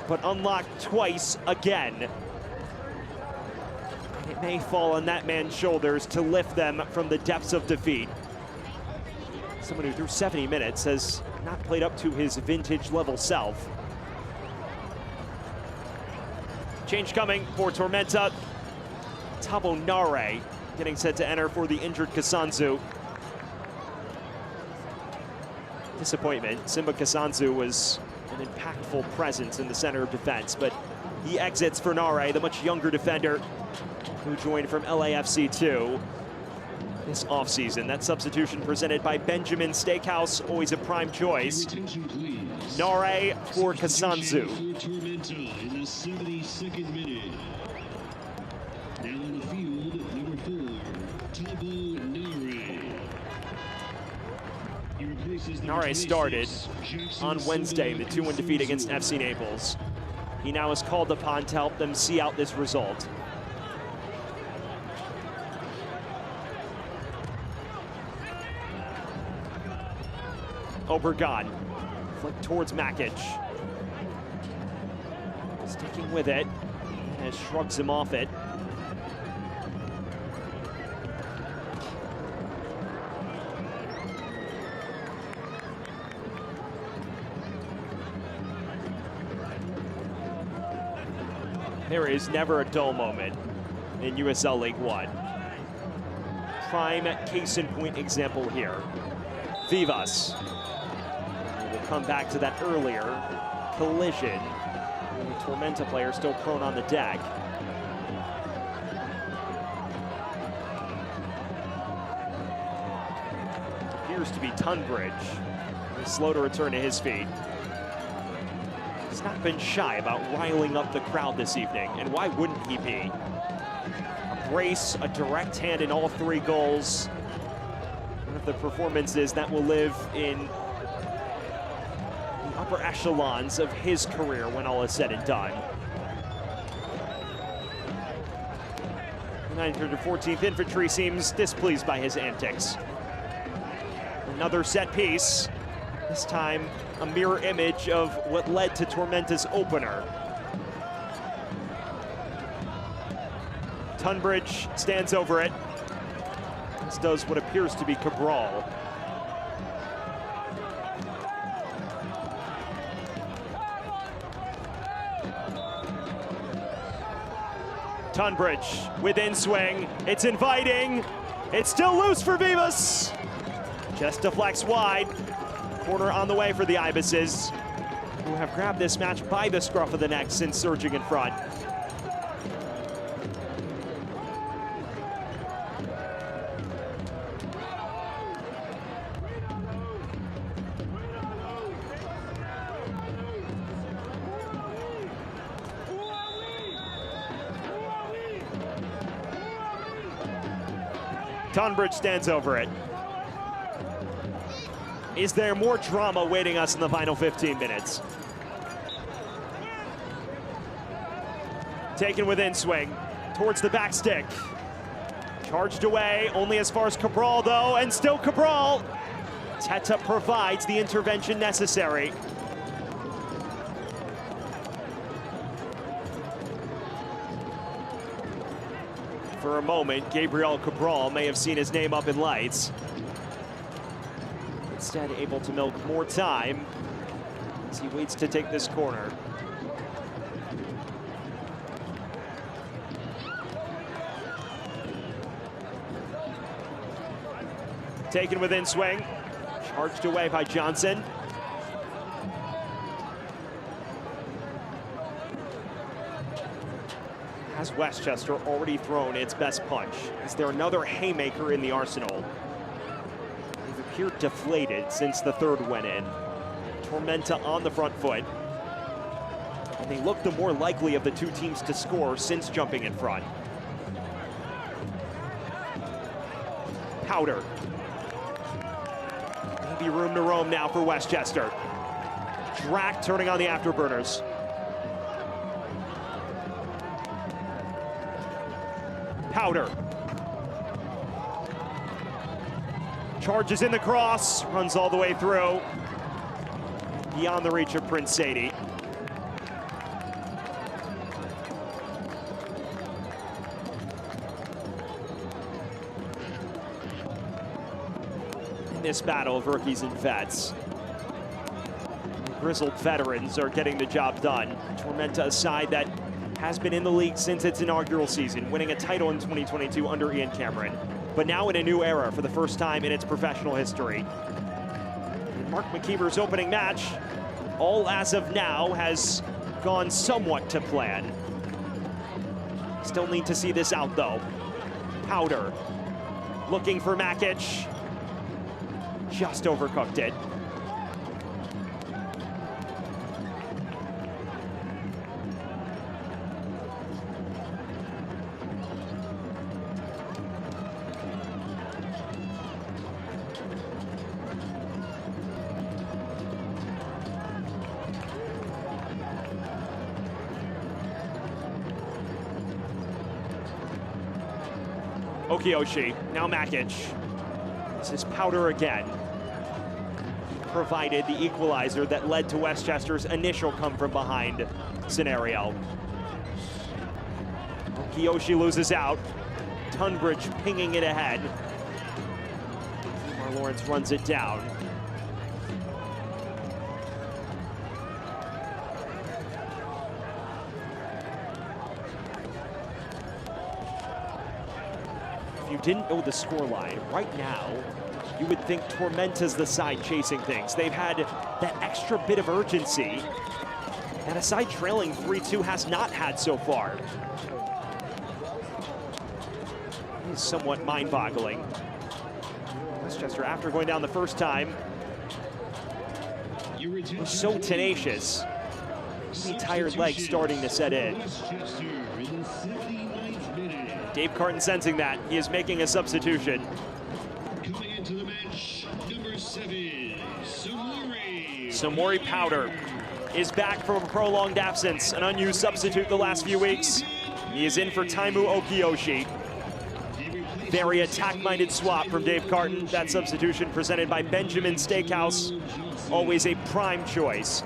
but unlocked twice again. It may fall on that man's shoulders to lift them from the depths of defeat. Someone who through 70 minutes has not played up to his vintage level self. Change coming for Tormenta. Tabo Nare getting set to enter for the injured Kasanzu. Disappointment. Simba Kasanzu was an impactful presence in the center of defense, but he exits for Nare, the much younger defender who joined from LAFC 2 this offseason. That substitution presented by Benjamin Steakhouse, always a prime choice. Nare for Kasanzu. Tormenta in the 72nd minute. Now on the field, number 4, Tabo Nare. Nare started on Wednesday, the 2-1 defeat against FC Naples. He now is called upon to help them see out this result. Obregon. Flick towards Makic. Sticking with it. And shrugs him off it. There is never a dull moment in USL League One. Prime case in point example here. Vivas. We'll come back to that earlier collision. The Tormenta player still prone on the deck. Appears to be Tunbridge. He's slow to return to his feet. He's not been shy about riling up the crowd this evening, and why wouldn't he be? A brace, a direct hand in all 3 goals. One of the performances that will live in the upper echelons of his career when all is said and done. The 914th Infantry seems displeased by his antics. Another set piece. This time, a mirror image of what led to Tormenta's opener. Tunbridge stands over it. This does what appears to be Cabral. Tunbridge within swing. It's inviting. It's still loose for Vivas. Just deflects wide. Corner on the way for the Ibises, who have grabbed this match by the scruff of the neck since surging in front. Tunbridge stands over it. Is there more drama waiting us in the final 15 minutes? Taken within swing, towards the back stick. Charged away, only as far as Cabral though, and still Cabral. Teta provides the intervention necessary. For a moment, Gabriel Cabral may have seen his name up in lights. Instead, able to milk more time as he waits to take this corner. Taken within swing, charged away by Johnson. Has Westchester already thrown its best punch? Is there another haymaker in the arsenal? They've appeared deflated since the third went in. Tormenta on the front foot. And they look the more likely of the two teams to score since jumping in front. Powder. Maybe room to roam now for Westchester. Drac turning on the afterburners. Powder. Charges in the cross, runs all the way through. Beyond the reach of Prince Sadie. In this battle of rookies and vets, the grizzled veterans are getting the job done. Tormenta, a side that has been in the league since its inaugural season, winning a title in 2022 under Ian Cameron, but now in a new era for the first time in its professional history. In Mark McKeever's opening match, all as of now has gone somewhat to plan. Still need to see this out though. Powder, looking for Makic, just overcooked it. Okioshi, now Makic. This is Powder again. provided the equalizer that led to Westchester's initial come-from-behind scenario. Kiyoshi loses out. Tunbridge pinging it ahead. Lawrence runs it down. If you didn't know the scoreline, right now, you would think Tormenta's the side chasing things. They've had that extra bit of urgency that a side trailing 3-2 has not had so far. It's somewhat mind-boggling. Westchester, after going down the first time, was so tenacious. Any tired legs starting to set in. Dave Carton sensing that. He is making a substitution. Coming into the match, number 7, Samori. Samori Powder is back from a prolonged absence, an unused substitute the last few weeks. He is in for Taimu Okiyoshi. Very attack-minded swap from Dave Carton. That substitution presented by Benjamin Steakhouse. Always a prime choice.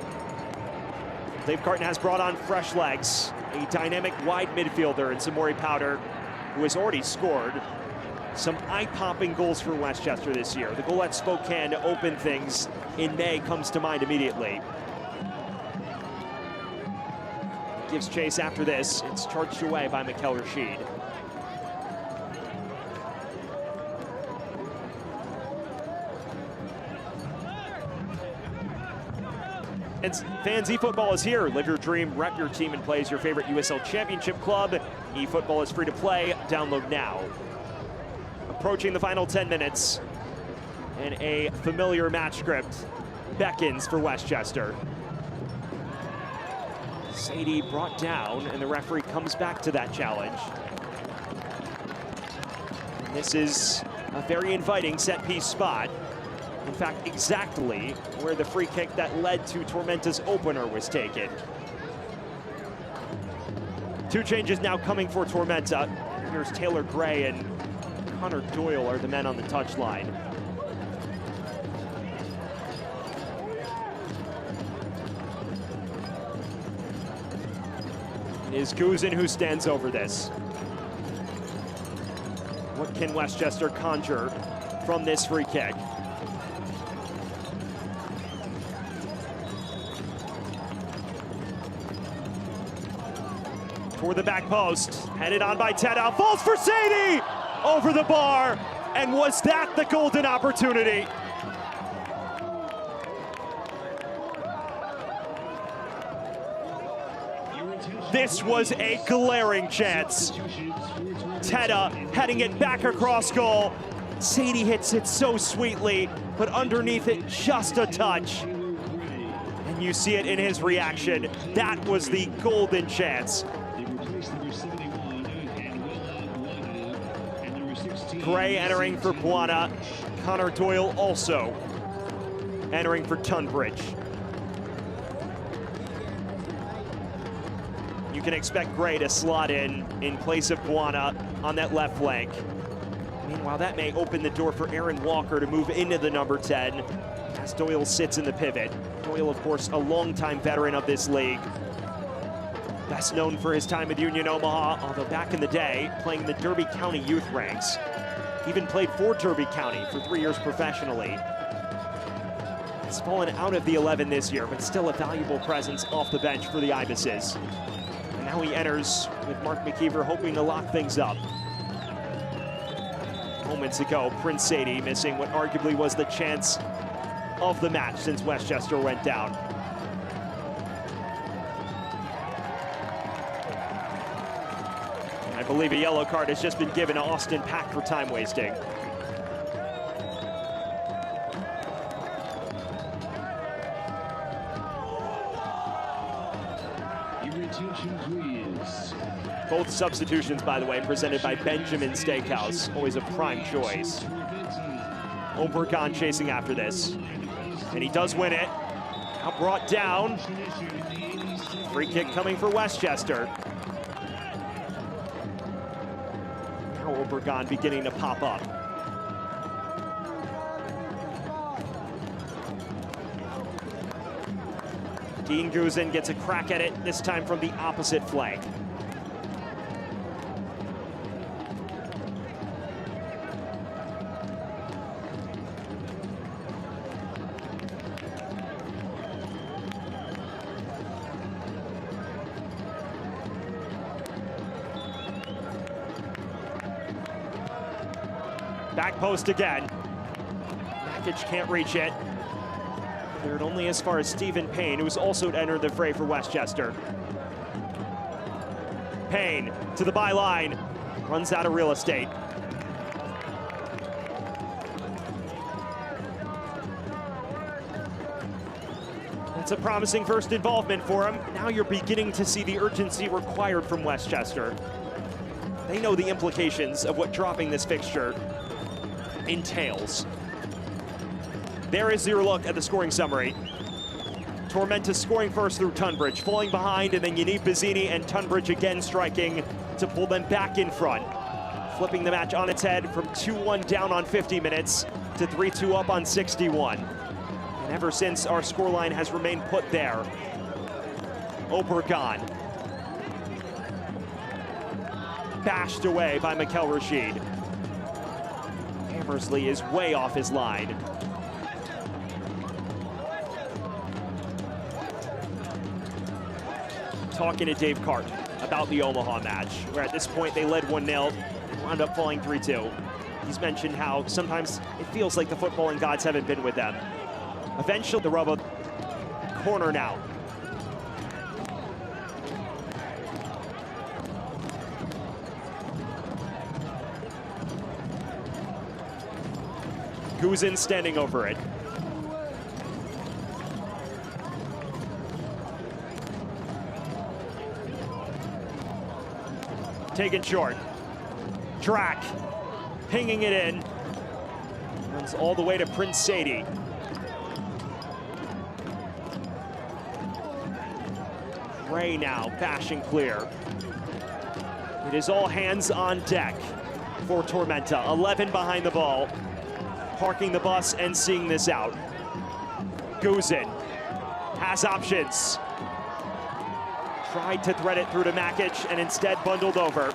Dave Carton has brought on fresh legs. A dynamic wide midfielder in Samori Powder, who has already scored some eye-popping goals for Westchester this year. The goal at Spokane to open things in May comes to mind immediately. Gives chase after this. It's charged away by Mikel Rashid. And fans, eFootball is here. Live your dream, rep your team, and play as your favorite USL Championship club. eFootball is free to play. Download now. Approaching the final 10 minutes, and a familiar match script beckons for Westchester. Sadie brought down, and the referee comes back to that challenge. And this is a very inviting set-piece spot. In fact, exactly where the free kick that led to Tormenta's opener was taken. Two changes now coming for Tormenta. Here's Taylor Gray and Connor Doyle are the men on the touchline. It is Guzin who stands over this. What can Westchester conjure from this free kick? Toward the back post, headed on by Teda, falls for Sadie! Over the bar, and was that the golden opportunity? This was a glaring chance. Teda heading it back across goal. Sadie hits it so sweetly, but underneath it just a touch. And you see it in his reaction. That was the golden chance. Gray entering for Buana. Connor Doyle also entering for Tunbridge. You can expect Gray to slot in place of Buana on that left flank. Meanwhile, that may open the door for Aaron Walker to move into the number 10 as Doyle sits in the pivot. Doyle, of course, a longtime veteran of this league. Best known for his time with Union Omaha, although back in the day, playing the Derby County youth ranks. Even played for Derby County for 3 years professionally. He's fallen out of the 11 this year, but still a valuable presence off the bench for the Ibises. And now he enters with Mark McKeever hoping to lock things up. Moments ago, Prince Sadie missing what arguably was the chance of the match since Westchester went down. I believe a yellow card has just been given to Austin Pack for time wasting. Both substitutions, by the way, presented by Benjamin Steakhouse. Always a prime choice. Obregon chasing after this. And he does win it. Now brought down. Free kick coming for Westchester. Now Obregon beginning to pop up. Dean Guzin gets a crack at it, this time from the opposite flank. Back post again. Makic can't reach it. Cleared only as far as Stephen Payne, who's also entered the fray for Westchester. Payne to the byline, runs out of real estate. That's a promising first involvement for him. Now you're beginning to see the urgency required from Westchester. They know the implications of what dropping this fixture entails. There is your look at the scoring summary. Tormenta scoring first through Tunbridge, falling behind, and then Yaniv Bazzini and Tunbridge again striking to pull them back in front. Flipping the match on its head from 2-1 down on 50 minutes to 3-2 up on 61. And ever since, our scoreline has remained put there. Obergon. Bashed away by Mikel Rashid. Hammersley is way off his line. Talking to Dave Cart about the Omaha match, where at this point they led 1-0, wound up falling 3-2. He's mentioned how sometimes it feels like the footballing gods haven't been with them. Eventually, the rub of corner now. Guzin standing over it. Taken short. Track. Pinging it in. Runs all the way to Prince Sadie. Ray now bashing clear. It is all hands on deck for Tormenta. 11 behind the ball. Parking the bus and seeing this out. Guzin has options. Tried to thread it through to Makic and instead bundled over.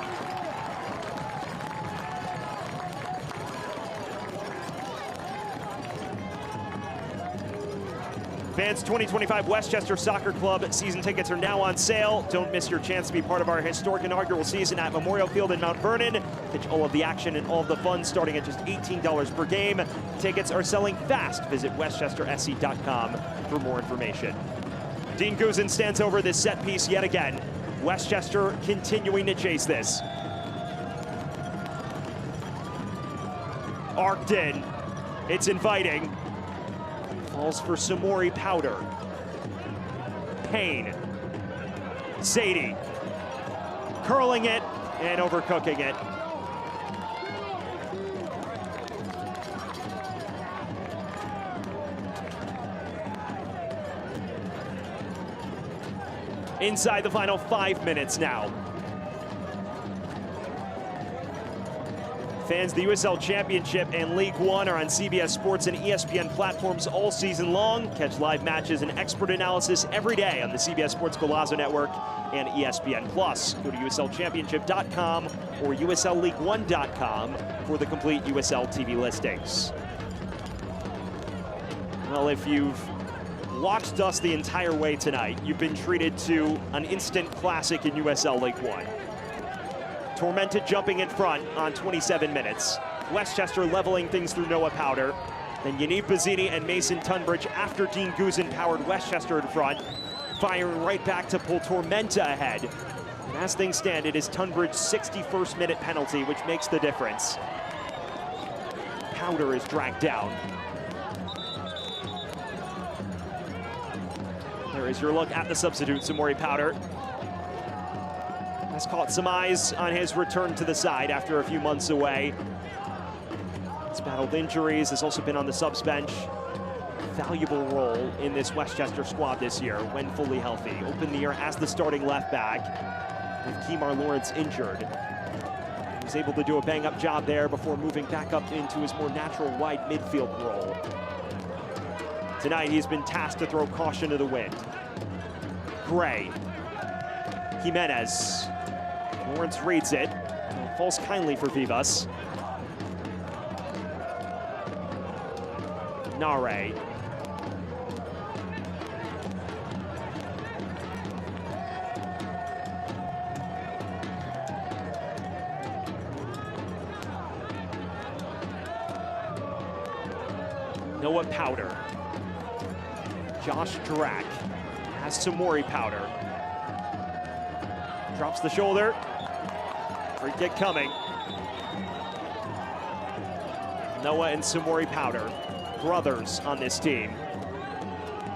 Fans, 2025 Westchester Soccer Club season tickets are now on sale. Don't miss your chance to be part of our historic inaugural season at Memorial Field in Mount Vernon. Catch all of the action and all of the fun starting at just $18 per game. Tickets are selling fast. Visit westchestersc.com for more information. Dean Guzin stands over this set piece yet again. Westchester continuing to chase this. Arced in. It's inviting. Falls for Samori Powder. Payne. Sadie. Curling it and overcooking it. Inside the final 5 minutes now. Fans, the USL Championship and League One are on CBS Sports and ESPN platforms all season long. Catch live matches and expert analysis every day on the CBS Sports Golazo Network and ESPN+. Go to uslchampionship.com or uslleague1.com for the complete USL TV listings. Well, if you've watched us the entire way tonight, you've been treated to an instant classic in USL League One. Tormenta jumping in front on 27 minutes. Westchester leveling things through Noah Powder. Then Yaniv Bazzini and Mason Tunbridge after Dean Guzin powered Westchester in front, firing right back to pull Tormenta ahead. And as things stand, it is Tunbridge's 61st minute penalty which makes the difference. Powder is dragged down. There is your look at the substitute, Samori Powder. Has caught some eyes on his return to the side after a few months away. He's battled injuries, has also been on the subs bench. Valuable role in this Westchester squad this year when fully healthy. Opened the year as the starting left back with Kemar Lawrence injured. He was able to do a bang-up job there before moving back up into his more natural wide midfield role. Tonight he's been tasked to throw caution to the wind. Gray. Jimenez. Lawrence reads it. Falls kindly for Vivas. Nare. Noah Powder. Josh Drack has Samori Powder. Drops the shoulder. Free kick coming. Noah and Samori Powder, brothers on this team.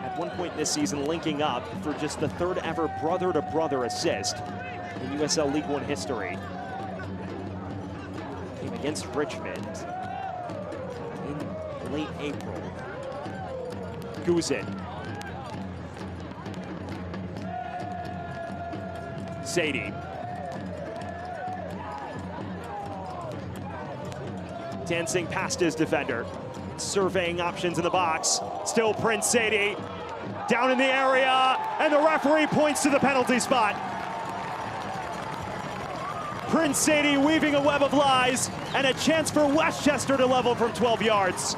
At one point this season, linking up for just the third ever brother-to-brother assist in USL League One history. Game against Richmond in late April. Guzin. Sadie. Dancing past his defender. Surveying options in the box. Still Prince Sadie. Down in the area, and the referee points to the penalty spot. Prince Sadie weaving a web of lies, and a chance for Westchester to level from 12 yards.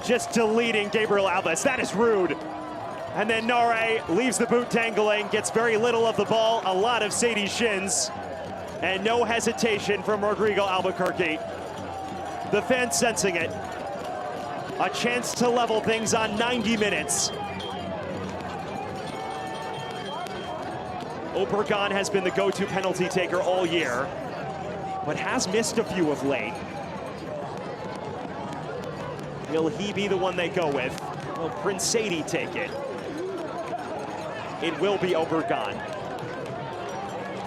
Just deleting Gabriel Alves. That is rude. And then Nare leaves the boot dangling, gets very little of the ball, a lot of Sadie's shins, and no hesitation from Rodrigo Albuquerque. The fans sensing it. A chance to level things on 90 minutes. Obregon has been the go-to penalty taker all year, but has missed a few of late. Will he be the one they go with? Will Prince Sadie take it? It will be Obregon.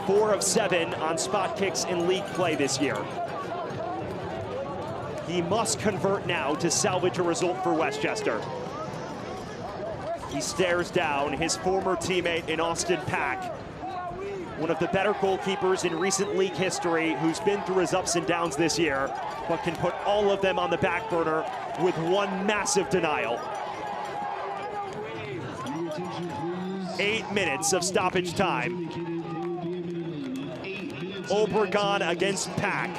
4 of 7 on spot kicks in league play this year. He must convert now to salvage a result for Westchester. He stares down his former teammate in Austin Pack, one of the better goalkeepers in recent league history, who's been through his ups and downs this year, but can put all of them on the back burner with one massive denial. 8 minutes of stoppage time. Obregon against Pack.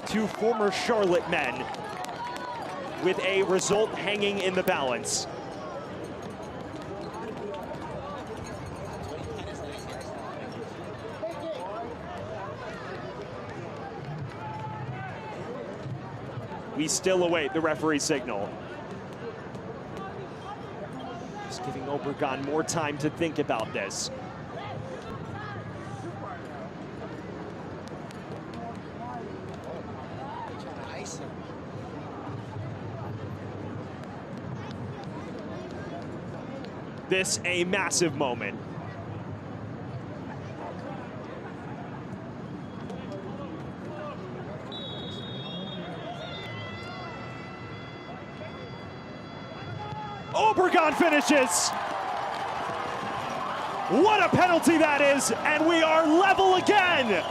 2 former Charlotte men with a result hanging in the balance. We still await the referee's signal. Just giving Obregon more time to think about this. This a massive moment. Obregon finishes. What a penalty that is, and we are level again.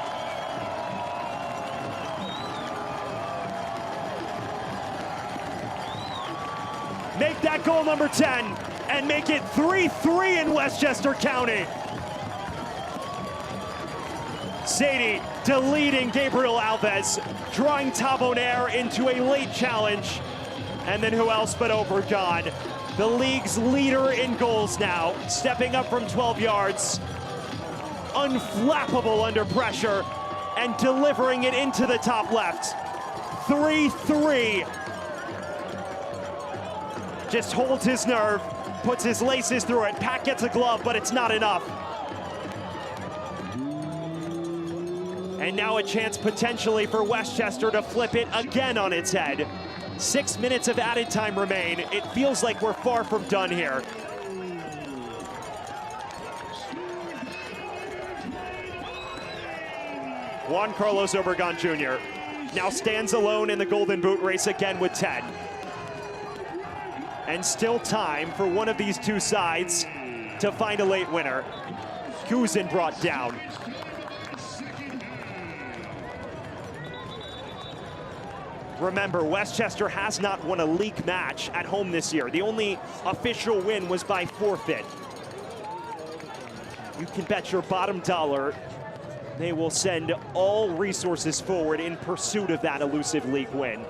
Make that goal number 10 and make it 3-3 in Westchester County. Sadie deleting Gabriel Alves, drawing Tabonaire into a late challenge. And then who else but Obregon, the league's leader in goals now, stepping up from 12 yards, unflappable under pressure, and delivering it into the top left. 3-3. Just holds his nerve, puts his laces through it. Pack gets a glove, but it's not enough. And now a chance potentially for Westchester to flip it again on its head. 6 minutes of added time remain. It feels like we're far from done here. Juan Carlos Obregon Jr. now stands alone in the Golden Boot race again with 10. And still time for one of these two sides to find a late winner. Guzin brought down. Remember, Westchester has not won a league match at home this year. The only official win was by forfeit. You can bet your bottom dollar they will send all resources forward in pursuit of that elusive league win.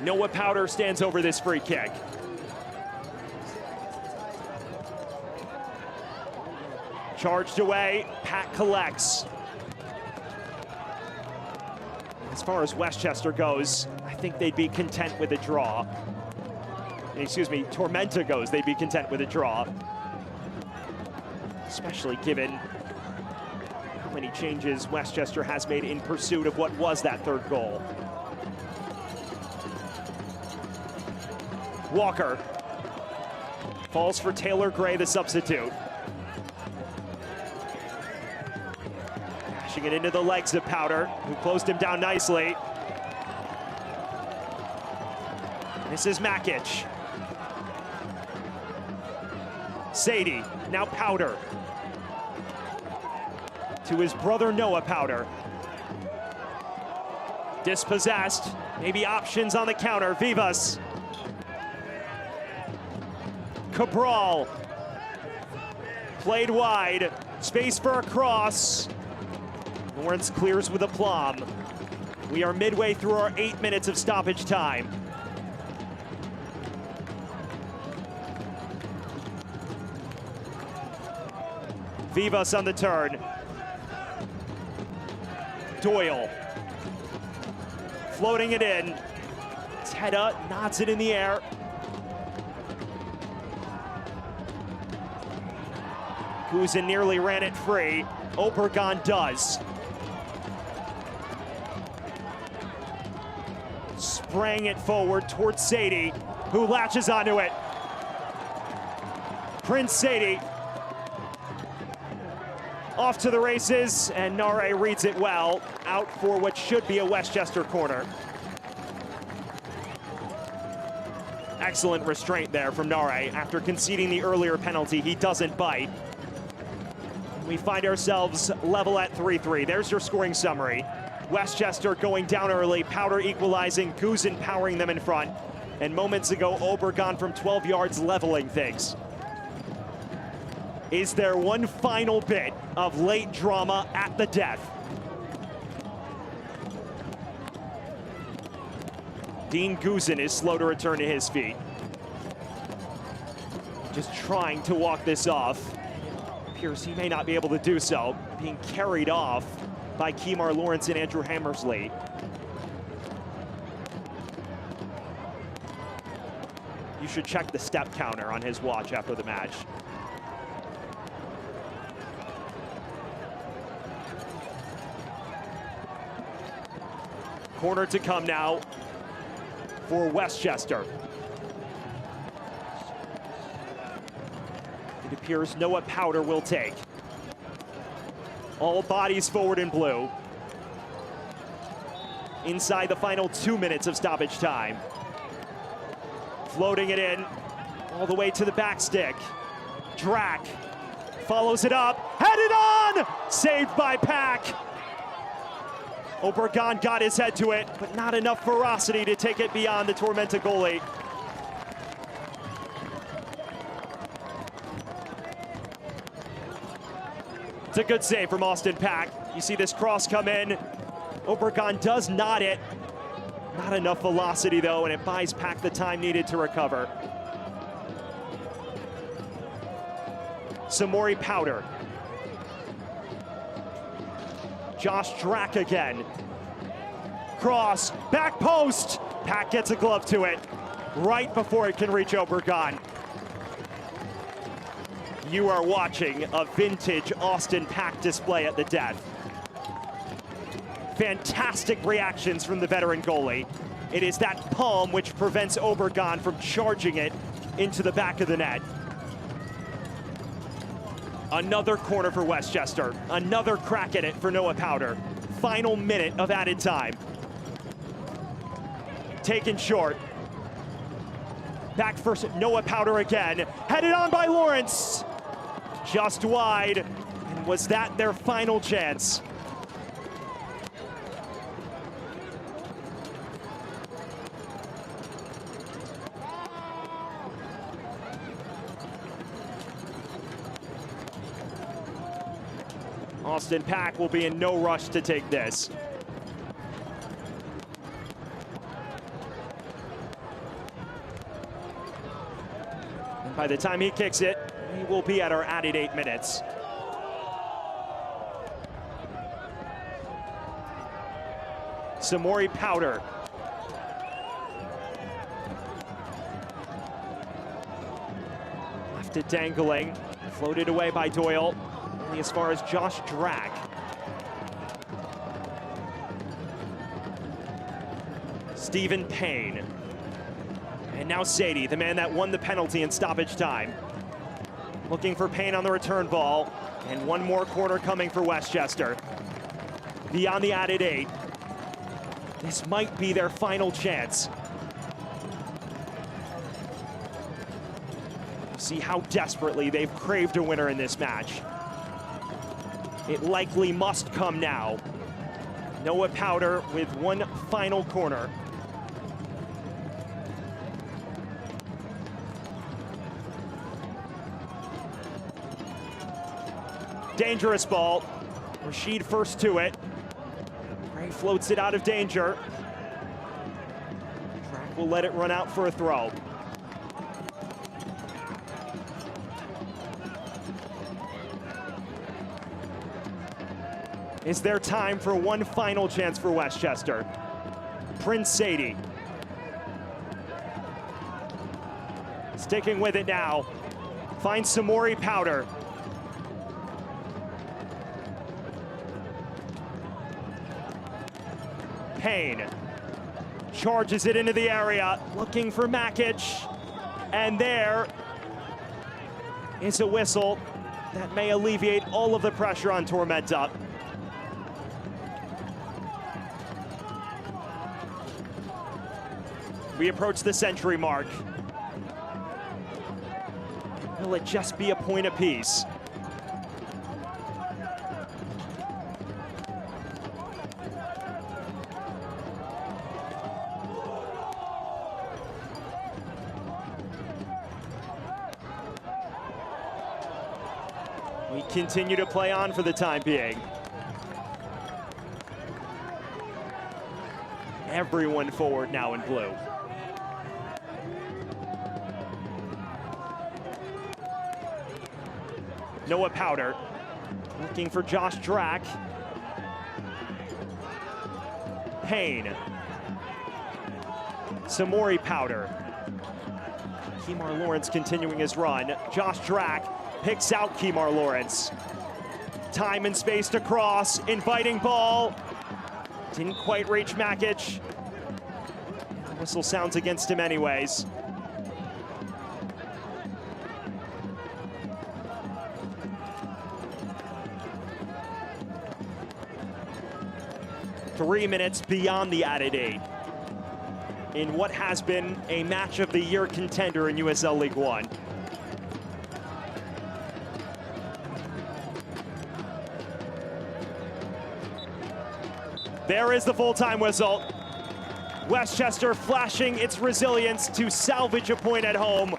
Noah Powder stands over this free kick. Charged away, Pat collects. As far as Westchester goes, I think they'd be content with a draw. Excuse me, Tormenta goes, they'd be content with a draw. Especially given how many changes Westchester has made in pursuit of what was that third goal. Walker falls for Taylor Gray, the substitute. Dashing it into the legs of Powder, who closed him down nicely. This is Makic. Sadie, now Powder. To his brother Noah Powder. Dispossessed, maybe options on the counter, Vivas. Cabral. Played wide, space for a cross. Lawrence clears with aplomb. We are midway through our 8 minutes of stoppage time. Vivas on the turn. Doyle. Floating it in. Tedda nods it in the air. Guzin nearly ran it free. Obregon does. Sprang it forward towards Sadie, who latches onto it. Prince Sadie off to the races, and Nare reads it well, out for what should be a Westchester corner. Excellent restraint there from Nare. After conceding the earlier penalty, he doesn't bite. We find ourselves level at 3-3. There's your scoring summary. Westchester going down early, Powder equalizing, Guzin powering them in front, and moments ago, Obregon from 12 yards leveling things. Is there one final bit of late drama at the death? Dean Guzin is slow to return to his feet. Just trying to walk this off. Appears he may not be able to do so. Being carried off by Kemar Lawrence and Andrew Hammersley. You should check the step counter on his watch after the match. Corner to come now for Westchester. It appears Noah Powder will take. All bodies forward in blue. Inside the final 2 minutes of stoppage time. Floating it in all the way to the back stick. Drack follows it up, headed on! Saved by Pack. Obregon got his head to it, but not enough ferocity to take it beyond the Tormenta goalie. It's a good save from Austin Pack. You see this cross come in. Obregon does knot it. Not enough velocity though, and it buys Pack the time needed to recover. Samori Powder. Josh Drack again. Cross, back post. Pack gets a glove to it right before it can reach Obregon. You are watching a vintage Austin Pack display at the death. Fantastic reactions from the veteran goalie. It is that palm which prevents Obregon from charging it into the back of the net. Another corner for Westchester. Another crack at it for Noah Powder. Final minute of added time. Taken short. Back for Noah Powder again. Headed on by Lawrence. Just wide. And was that their final chance? Austin Pack will be in no rush to take this. And by the time he kicks it, he will be at our added 8 minutes. Samori Powder. Left it dangling, floated away by Doyle, only as far as Josh Drag. Stephen Payne. And now Sadie, the man that won the penalty in stoppage time. Looking for Payne on the return ball, and one more corner coming for Westchester. Beyond the added 8. This might be their final chance. See how desperately they've craved a winner in this match. It likely must come now. Noah Powder with one final corner. Dangerous ball. Rashid first to it. Gray floats it out of danger. Track will let it run out for a throw. Is there time for one final chance for Westchester? Prince Sadie. Sticking with it now. Finds Samori Powder. Payne charges it into the area, looking for Makic. And there is a whistle that may alleviate all of the pressure on Tormenta. We approach the century mark. Will it just be a point apiece? We continue to play on for the time being. Everyone forward now in blue. Noah Powder looking for Josh Drack. Payne. Samori Powder. Kemar Lawrence continuing his run. Josh Drack picks out Kemar Lawrence. Time and space to cross. Inviting ball. Didn't quite reach Makic. The whistle sounds against him anyways. Three minutes beyond the added 8 in what has been a match of the year contender in USL League One. There is the full-time whistle. Westchester flashing its resilience to salvage a point at home,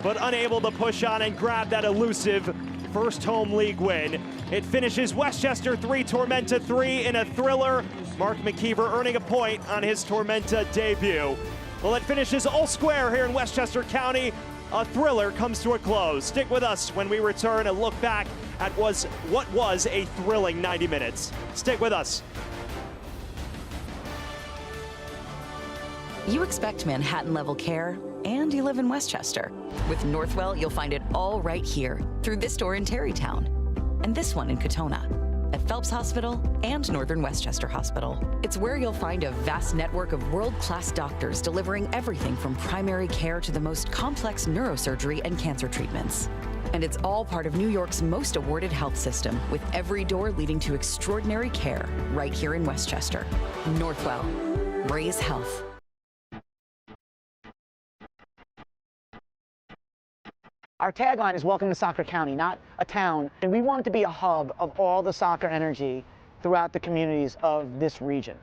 but unable to push on and grab that elusive first home league win. It finishes Westchester 3, Tormenta 3 in a thriller. Mark McKeever earning a point on his Tormenta debut. Well, it finishes all square here in Westchester County. A thriller comes to a close. Stick with us when we return and look back at what was a thrilling 90 minutes. Stick with us. You expect Manhattan-level care, and you live in Westchester. With Northwell, you'll find it all right here through this store in Terrytown, and this one in Katona, at Phelps Hospital and Northern Westchester Hospital. It's where you'll find a vast network of world-class doctors delivering everything from primary care to the most complex neurosurgery and cancer treatments. And it's all part of New York's most awarded health system, with every door leading to extraordinary care right here in Westchester. Northwell. Raise health. Our tagline is welcome to Soccer County, not a town. And we want it to be a hub of all the soccer energy throughout the communities of this region.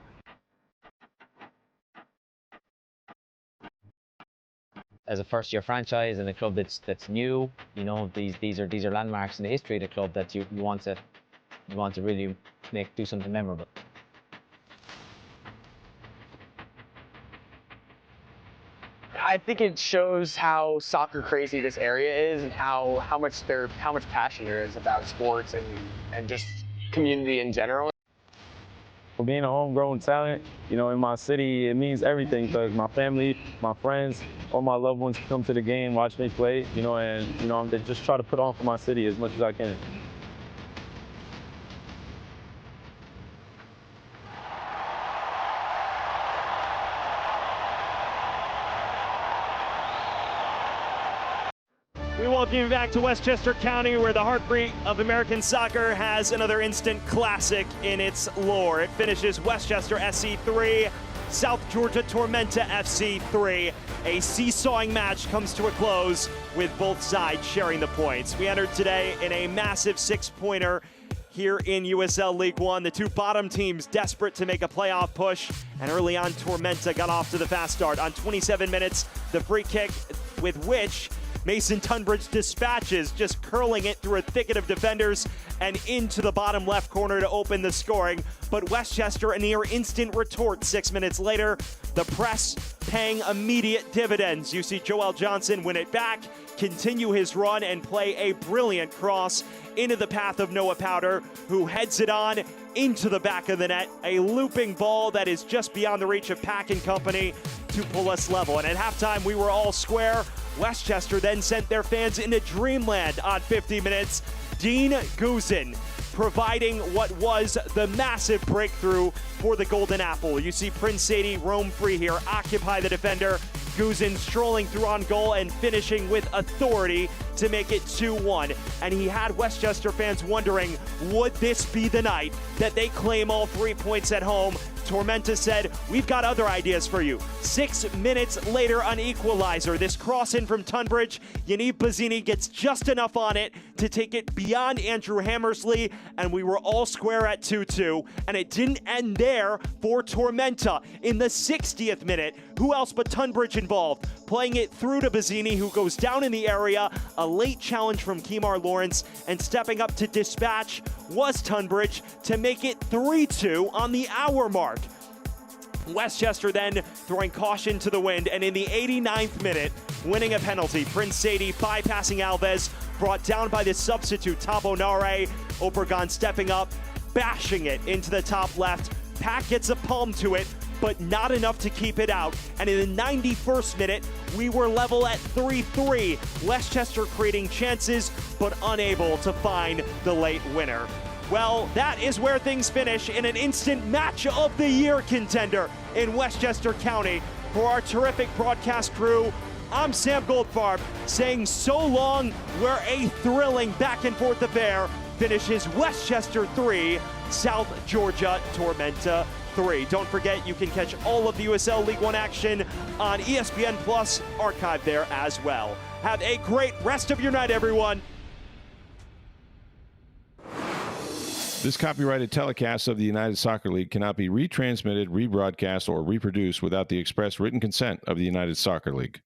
As a first-year franchise and a club that's new, you know, these are landmarks in the history of the club that you want to want to really do something memorable. I think it shows how soccer crazy this area is and how much passion there is about sports and just community in general. For being a homegrown talent, you know, in my city, it means everything because my family, my friends, all my loved ones come to the game, watch me play, you know, and, you know, I just try to put on for my city as much as I can. We welcome you back to Westchester County, where the heartbeat of American soccer has another instant classic in its lore. It finishes Westchester SC 3, South Georgia Tormenta FC 3. A seesawing match comes to a close with both sides sharing the points. We entered today in a massive 6-pointer here in USL League One. The two bottom teams desperate to make a playoff push, and early on Tormenta got off to the fast start. On 27 minutes, the free kick with which Mason Tunbridge dispatches, just curling it through a thicket of defenders and into the bottom left corner to open the scoring. But Westchester, a near instant retort 6 minutes later, the press paying immediate dividends. You see Joel Johnson win it back, continue his run, and play a brilliant cross into the path of Noah Powder, who heads it on into the back of the net. A looping ball that is just beyond the reach of Pack and company to pull us level. And at halftime, we were all square. Westchester then sent their fans into dreamland on 50 minutes. Dean Guzin providing what was the massive breakthrough for the Golden Apple. You see Prince Sadie roam free here, occupy the defender. Guzin strolling through on goal and finishing with authority to make it 2-1. And he had Westchester fans wondering, would this be the night that they claim all 3 points at home? Tormenta said, we've got other ideas for you. 6 minutes later, an equalizer. This cross in from Tunbridge. Yaniv Bazzini gets just enough on it to take it beyond Andrew Hammersley, and we were all square at 2-2. And it didn't end there for Tormenta. In the 60th minute, who else but Tunbridge involved? Playing it through to Bazzini, who goes down in the area. A late challenge from Kemar Lawrence, and stepping up to dispatch was Tunbridge to make it 3-2 on the hour mark. Westchester then throwing caution to the wind, and in the 89th minute, winning a penalty. Prince Sadie bypassing Alves, brought down by the substitute Tabo Nare. Obregon stepping up, bashing it into the top left. Pack gets a palm to it, but not enough to keep it out. And in the 91st minute, we were level at 3-3. Westchester creating chances, but unable to find the late winner. Well, that is where things finish in an instant match of the year contender in Westchester County. For our terrific broadcast crew, I'm Sam Goldfarb saying so long, where a thrilling back and forth affair finishes Westchester 3, South Georgia Tormenta 3. Don't forget, you can catch all of the USL League One action on ESPN Plus, archived there as well. Have a great rest of your night, everyone. This copyrighted telecast of the United Soccer League cannot be retransmitted, rebroadcast, or reproduced without the express written consent of the United Soccer League.